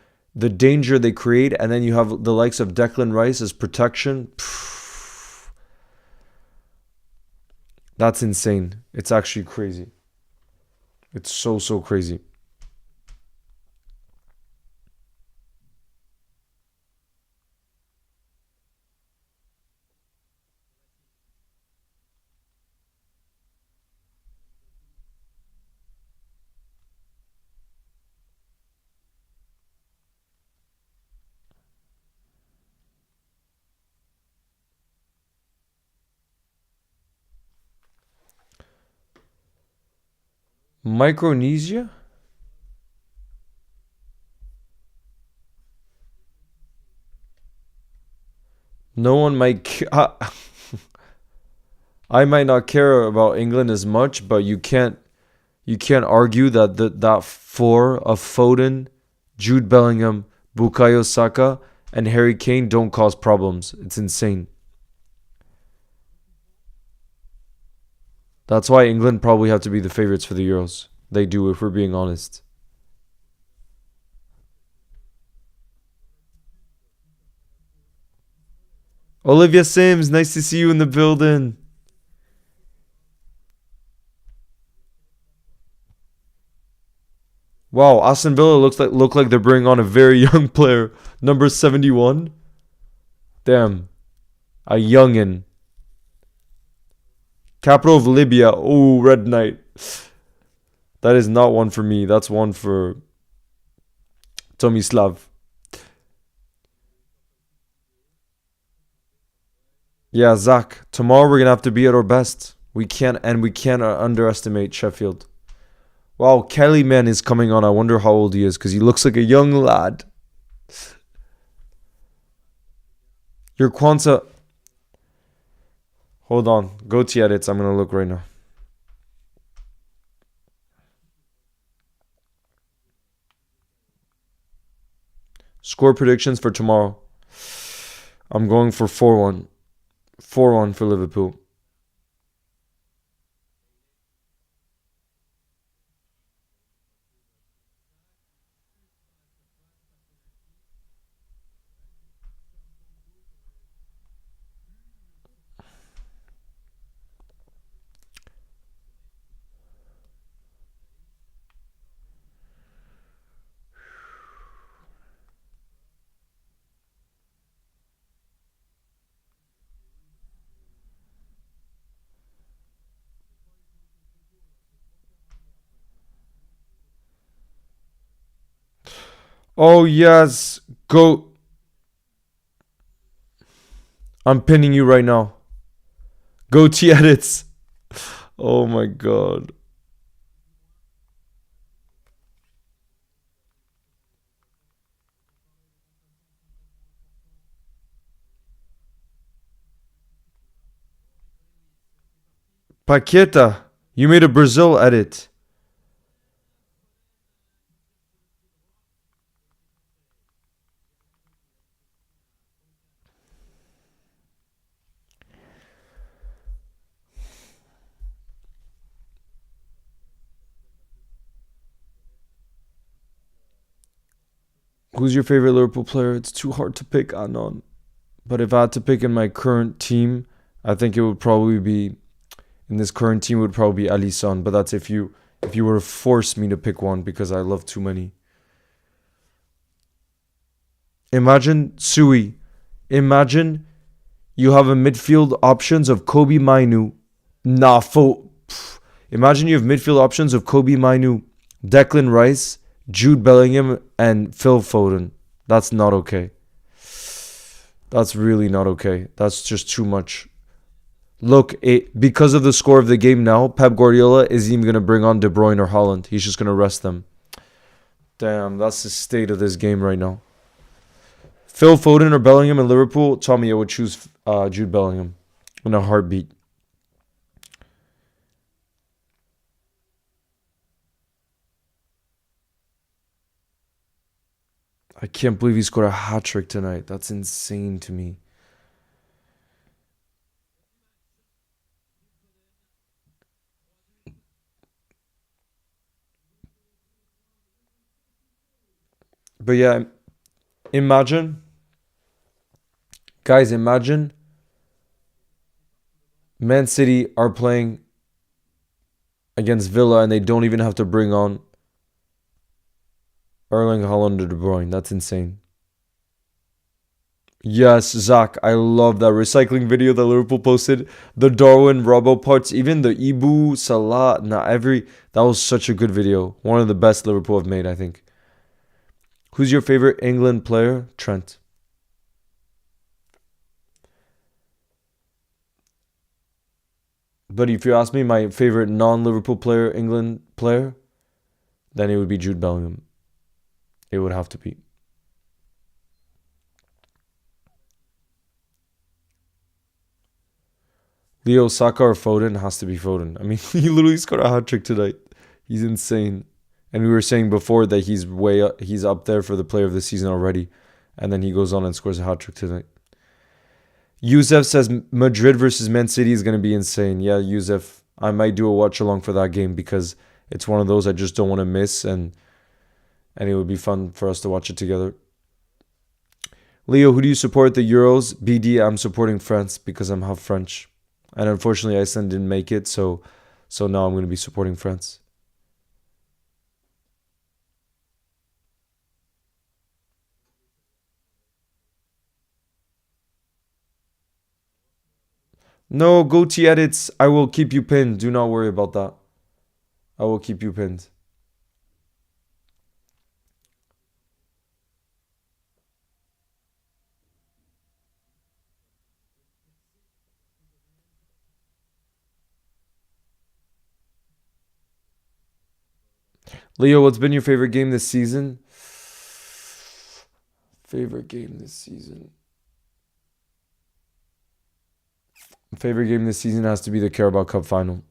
danger they create, and then you have the likes of Declan Rice as protection. That's insane. It's actually crazy. It's so crazy. Micronesia? No one might. I might not care about England as much, but you can't argue that that four of Foden, Jude Bellingham, Bukayo Saka, and Harry Kane don't cause problems. It's insane. That's why England probably have to be the favorites for the Euros. They do, if we're being honest. Olivia Sims, nice to see you in the building. Wow, Aston Villa look like they're bringing on a very young player, number 71. Damn, a youngin. Capital of Libya. Oh, Red Knight. That is not one for me. That's one for Tomislav. Yeah, Zach. Tomorrow we're gonna have to be at our best. We can't underestimate Sheffield. Wow, Kelly Man is coming on. I wonder how old he is because he looks like a young lad. Your Kwanzaa. Hold on. Go to edits. I'm gonna look right now. Score predictions for tomorrow. I'm going for 4-1. 4-1 for Liverpool. Oh, yes. Go. I'm pinning you right now. Go to edits. Oh my god. Paqueta. You made a Brazil edit. Who's your favorite Liverpool player? It's too hard to pick, Anon. But if I had to pick in my current team, I think it would probably be in this current team would probably be Alisson. But that's if you were to force me to pick one because I love too many. Imagine Sui. Imagine you have a midfield options of Kobe Mainu. Nah, imagine you have midfield options of Kobe Mainu, Declan Rice, Jude Bellingham, and Phil Foden. That's not okay. That's really not okay. That's just too much. Look, because of the score of the game now, Pep Guardiola isn't even going to bring on De Bruyne or Holland. He's just going to rest them. Damn, that's the state of this game right now. Phil Foden or Bellingham in Liverpool? Tommy, I would choose Jude Bellingham in a heartbeat. I can't believe he scored a hat trick tonight. That's insane to me. But yeah, imagine, guys, imagine Man City are playing against Villa and they don't even have to bring on Erling Haaland or De Bruyne. That's insane. Yes, Zach, I love that recycling video that Liverpool posted. The Darwin Robbo parts, even the Ibu, Salah, that was such a good video. One of the best Liverpool have made, I think. Who's your favorite England player? Trent. But if you ask me my favorite non-Liverpool player, England player, then it would be Jude Bellingham. It would have to be. Leo, Saka or Foden? Has to be Foden. I mean, he literally scored a hat trick tonight. He's insane. And we were saying before that he's up there for the player of the season already. And then he goes on and scores a hat trick tonight. Yusuf says Madrid versus Man City is going to be insane. Yeah, Yusuf, I might do a watch along for that game because it's one of those I just don't want to miss, and it would be fun for us to watch it together. Leo, who do you support the Euros? BD, I'm supporting France because I'm half French. And unfortunately, Iceland didn't make it, so now I'm going to be supporting France. No, goatee edits. I will keep you pinned. Do not worry about that. I will keep you pinned. Leo, what's been your favorite game this season? Favorite game this season. Favorite game this season has to be the Carabao Cup final.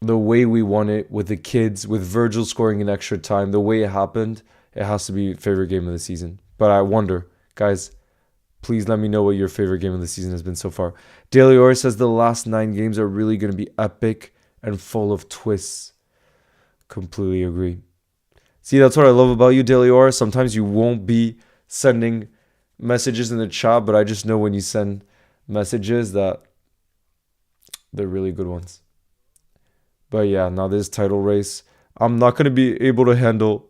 The way we won it with the kids, with Virgil scoring in extra time, the way it happened, it has to be favorite game of the season. But I wonder, guys, please let me know what your favorite game of the season has been so far. Daily Or says the last 9 games are really going to be epic and full of twists. Completely agree. See, that's what I love about you, Daily Or. Sometimes you won't be sending messages in the chat, but I just know when you send messages that they're really good ones. But yeah, now this title race, I'm not going to be able to handle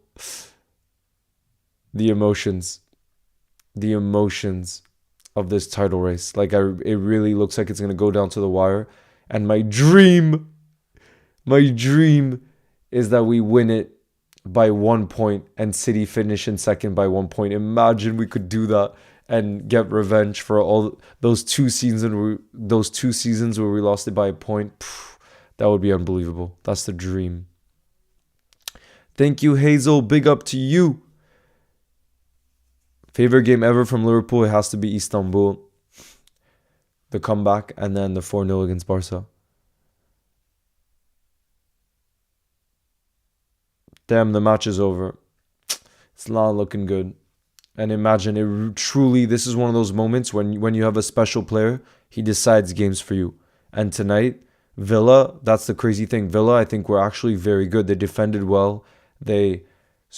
the emotions of this title race. Like, it really looks like it's going to go down to the wire. And my dream is that we win it by 1 point and City finish in second by 1 point. Imagine we could do that and get revenge for all those 2 seasons where we lost it by a point. That would be unbelievable. That's the dream. Thank you, Hazel. Big up to you. Favorite game ever from Liverpool? It has to be Istanbul. The comeback and then the 4-0 against Barca. Damn, the match is over. It's not looking good. And imagine, this is one of those moments when you have a special player, he decides games for you. And tonight, Villa, that's the crazy thing. Villa, I think, were actually very good. They defended well. They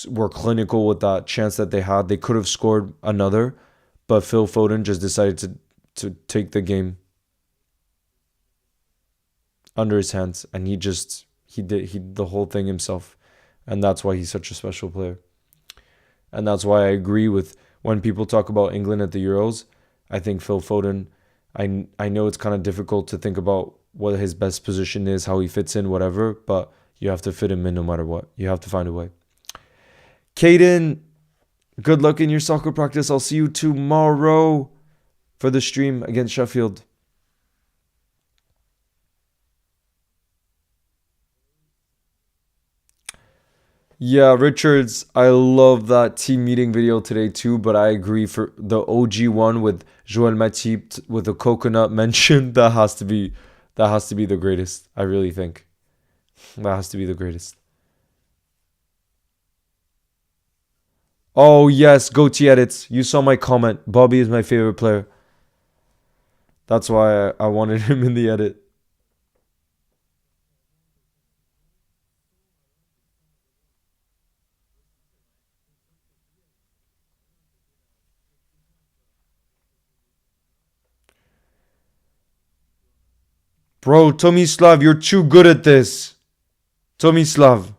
were clinical with that chance that they had. They could have scored another, but Phil Foden just decided to take the game under his hands, and he did the whole thing himself. And that's why he's such a special player. And that's why I agree with when people talk about England at the Euros. I think Phil Foden, I know it's kind of difficult to think about what his best position is, how he fits in, whatever, but you have to fit him in no matter what. You have to find a way. Caden, good luck in your soccer practice. I'll see you tomorrow for the stream against Sheffield. Yeah, Richards, I love that team meeting video today too, but I agree for the OG one with Joel Matip with the coconut mention, that has to be the greatest. I really think. That has to be the greatest. Oh yes, goatee edits. You saw my comment. Bobby is my favorite player. That's why I wanted him in the edit. Bro, Tomislav, you're too good at this. Tomislav.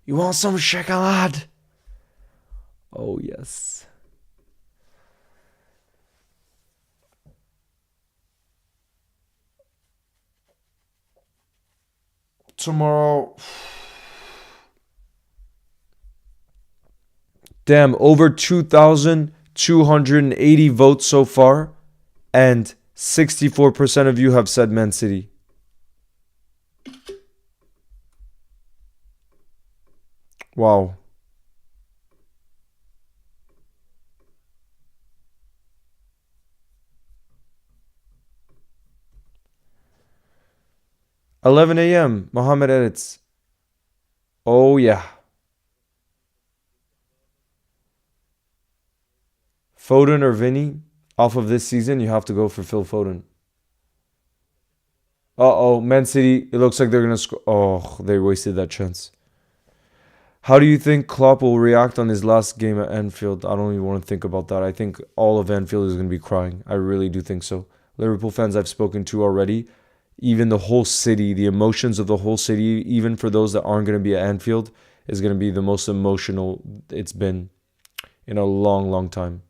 You want some chocolate? Oh yes. Tomorrow. Damn, over 2,280 votes so far, and 64% of you have said Man City. Wow. 11 a.m. Mohammed edits. Oh yeah. Foden or Vinny? Off of this season, you have to go for Phil Foden. Uh-oh, Man City, it looks like they're going to score. Oh, they wasted that chance. How do you think Klopp will react on his last game at Anfield? I don't even want to think about that. I think all of Anfield is going to be crying. I really do think so. Liverpool fans I've spoken to already, even the whole city, the emotions of the whole city, even for those that aren't going to be at Anfield, is going to be the most emotional it's been in a long, long time.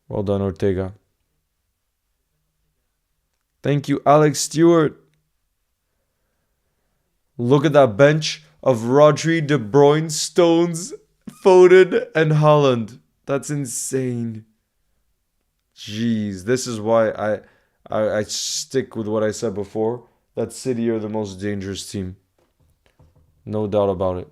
Well done, Ortega. Thank you, Alex Stewart. Look at that bench of Rodri, De Bruyne, Stones, Foden, and Haaland. That's insane. Jeez, this is why I stick with what I said before. That City are the most dangerous team. No doubt about it.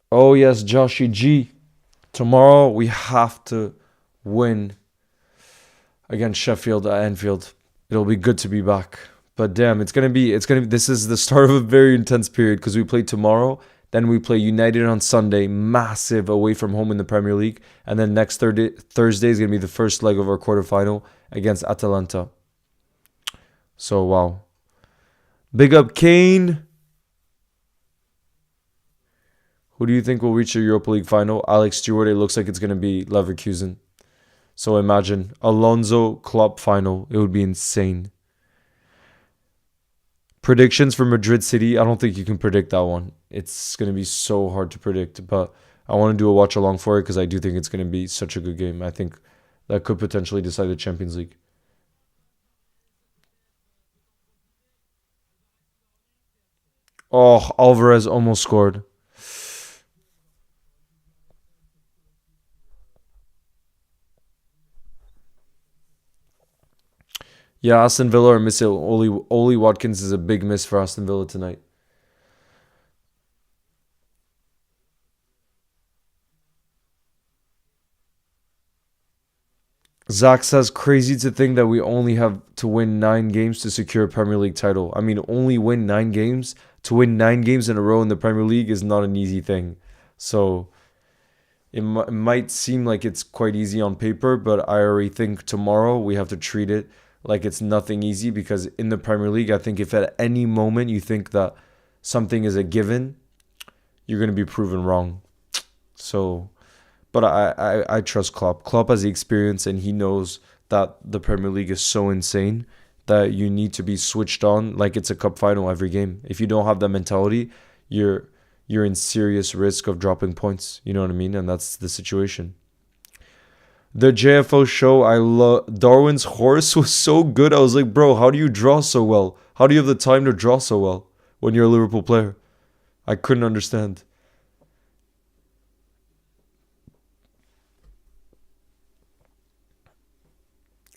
Oh yes, Joshy G. Tomorrow we have to win against Sheffield at Anfield. It'll be good to be back. But damn, it's gonna be this is the start of a very intense period because we play tomorrow, then we play United on Sunday, massive away from home in the Premier League, and then next Thursday is gonna be the first leg of our quarterfinal against Atalanta. So wow. Big up Kane. Who do you think will reach the Europa League final? Alex Stewart, it looks like it's gonna be Leverkusen. So imagine Alonso Klopp final. It would be insane. Predictions for Madrid City. I don't think you can predict that one. It's going to be so hard to predict, but I want to do a watch along for it because I do think it's going to be such a good game. I think that could potentially decide the Champions League. Oh, Alvarez almost scored. Yeah, Aston Villa are missing Oli Watkins is a big miss for Aston Villa tonight. Zach says, crazy to think that we only have to win 9 games to secure a Premier League title. I mean, only win 9 games? To win 9 games in a row in the Premier League is not an easy thing. So it might seem like it's quite easy on paper, but I already think tomorrow we have to treat it like it's nothing easy, because in the Premier League, I think if at any moment you think that something is a given, you're going to be proven wrong. So, but I trust Klopp. Klopp has the experience, and he knows that the Premier League is so insane that you need to be switched on like it's a cup final every game. If you don't have that mentality, you're in serious risk of dropping points. You know what I mean? And that's the situation. The JFO show, I love Darwin's horse was so good. I was like, bro, how do you draw so well? How do you have the time to draw so well when you're a Liverpool player? I couldn't understand.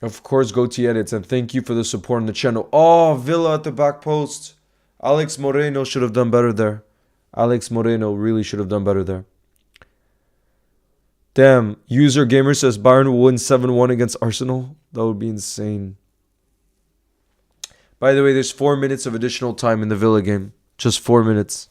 Of course, go to edits, and thank you for the support on the channel. Oh, Villa at the back post. Alex Moreno should have done better there. Alex Moreno really should have done better there. Damn, user gamer says Bayern will win 7-1 against Arsenal. That would be insane. By the way, there's 4 minutes of additional time in the Villa game. Just 4 minutes.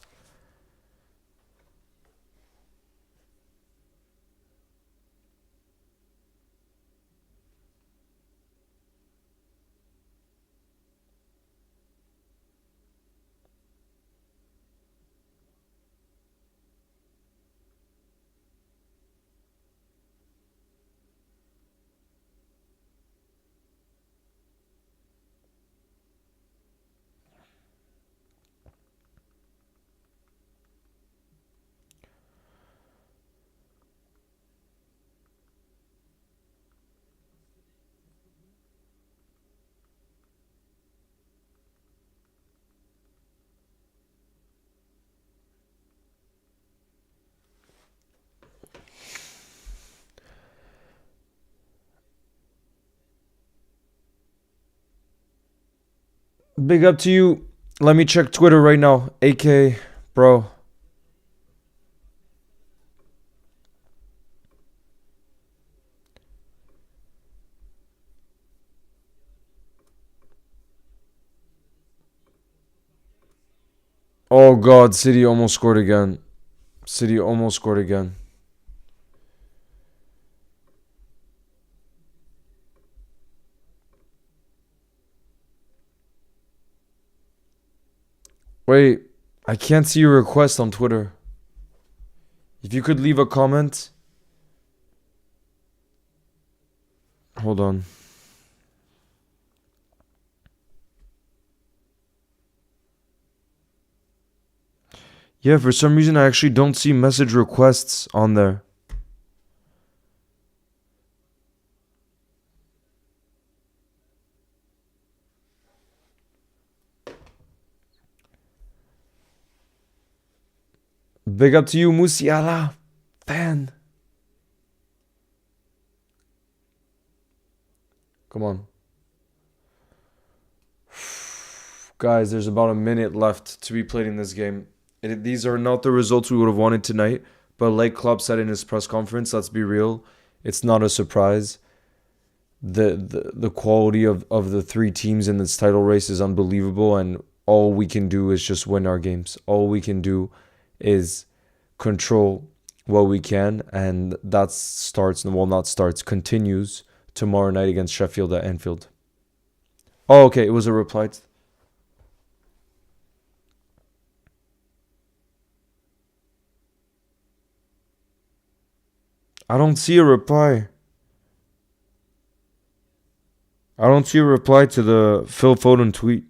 Big up to you. Let me check Twitter right now. AK, bro. Oh God, City almost scored again. City almost scored again. Wait, I can't see your request on Twitter. If you could leave a comment. Hold on. Yeah, for some reason I actually don't see message requests on there. Big up to you, Musiala. Fan. Come on. Guys, there's about a minute left to be played in this game. These are not the results we would have wanted tonight, but like Klopp said in his press conference, let's be real, it's not a surprise. The quality of the 3 teams in this title race is unbelievable, and all we can do is just win our games. All we can do is control what we can, and that continues tomorrow night against Sheffield at Anfield. Oh, okay, it was a reply. I don't see a reply. I don't see a reply to the Phil Foden tweet.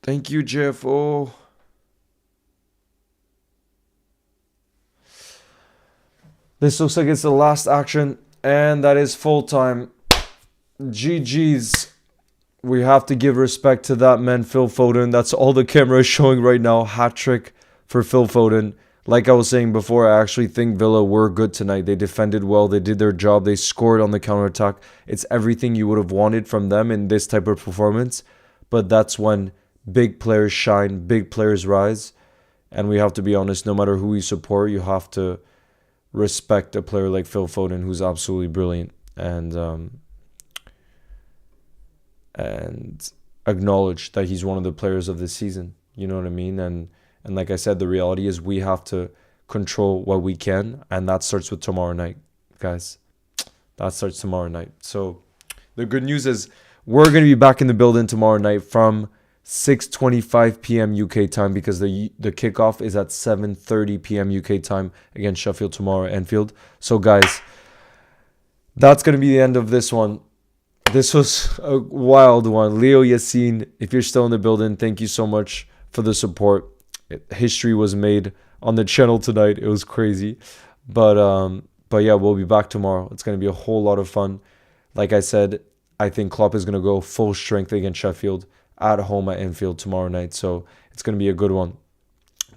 Thank you, JFO. This looks like it's the last action, and that is full time. GG's. We have to give respect to that man, Phil Foden. That's all the camera is showing right now. Hat trick for Phil Foden. Like I was saying before, I actually think Villa were good tonight. They defended well. They did their job. They scored on the counterattack. It's everything you would have wanted from them in this type of performance. But that's when big players shine, big players rise. And we have to be honest, no matter who you support, you have to respect a player like Phil Foden, who's absolutely brilliant, and acknowledge that he's one of the players of this season. You know what I mean? And like I said, the reality is we have to control what we can, and that starts with tomorrow night, guys. That starts tomorrow night. So the good news is we're going to be back in the building tomorrow night from 6:25 p.m. UK time, because the kickoff is at 7:30 p.m. UK time against Sheffield tomorrow at Anfield. So guys, that's going to be the end of this one. This was a wild one. Leo Yassine, if you're still in the building, thank you so much for the support. History was made on the channel tonight. It was crazy. But yeah, we'll be back tomorrow. It's going to be a whole lot of fun. Like I said, I think Klopp is going to go full strength against Sheffield at home at Anfield tomorrow night. So it's going to be a good one.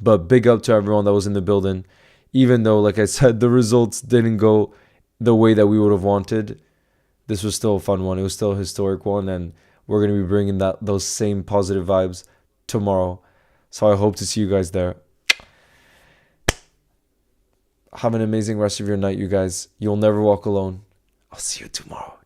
But big up to everyone that was in the building. Even though, like I said, the results didn't go the way that we would have wanted, this was still a fun one. It was still a historic one. And we're going to be bringing those same positive vibes tomorrow. So I hope to see you guys there. Have an amazing rest of your night, you guys. You'll never walk alone. I'll see you tomorrow.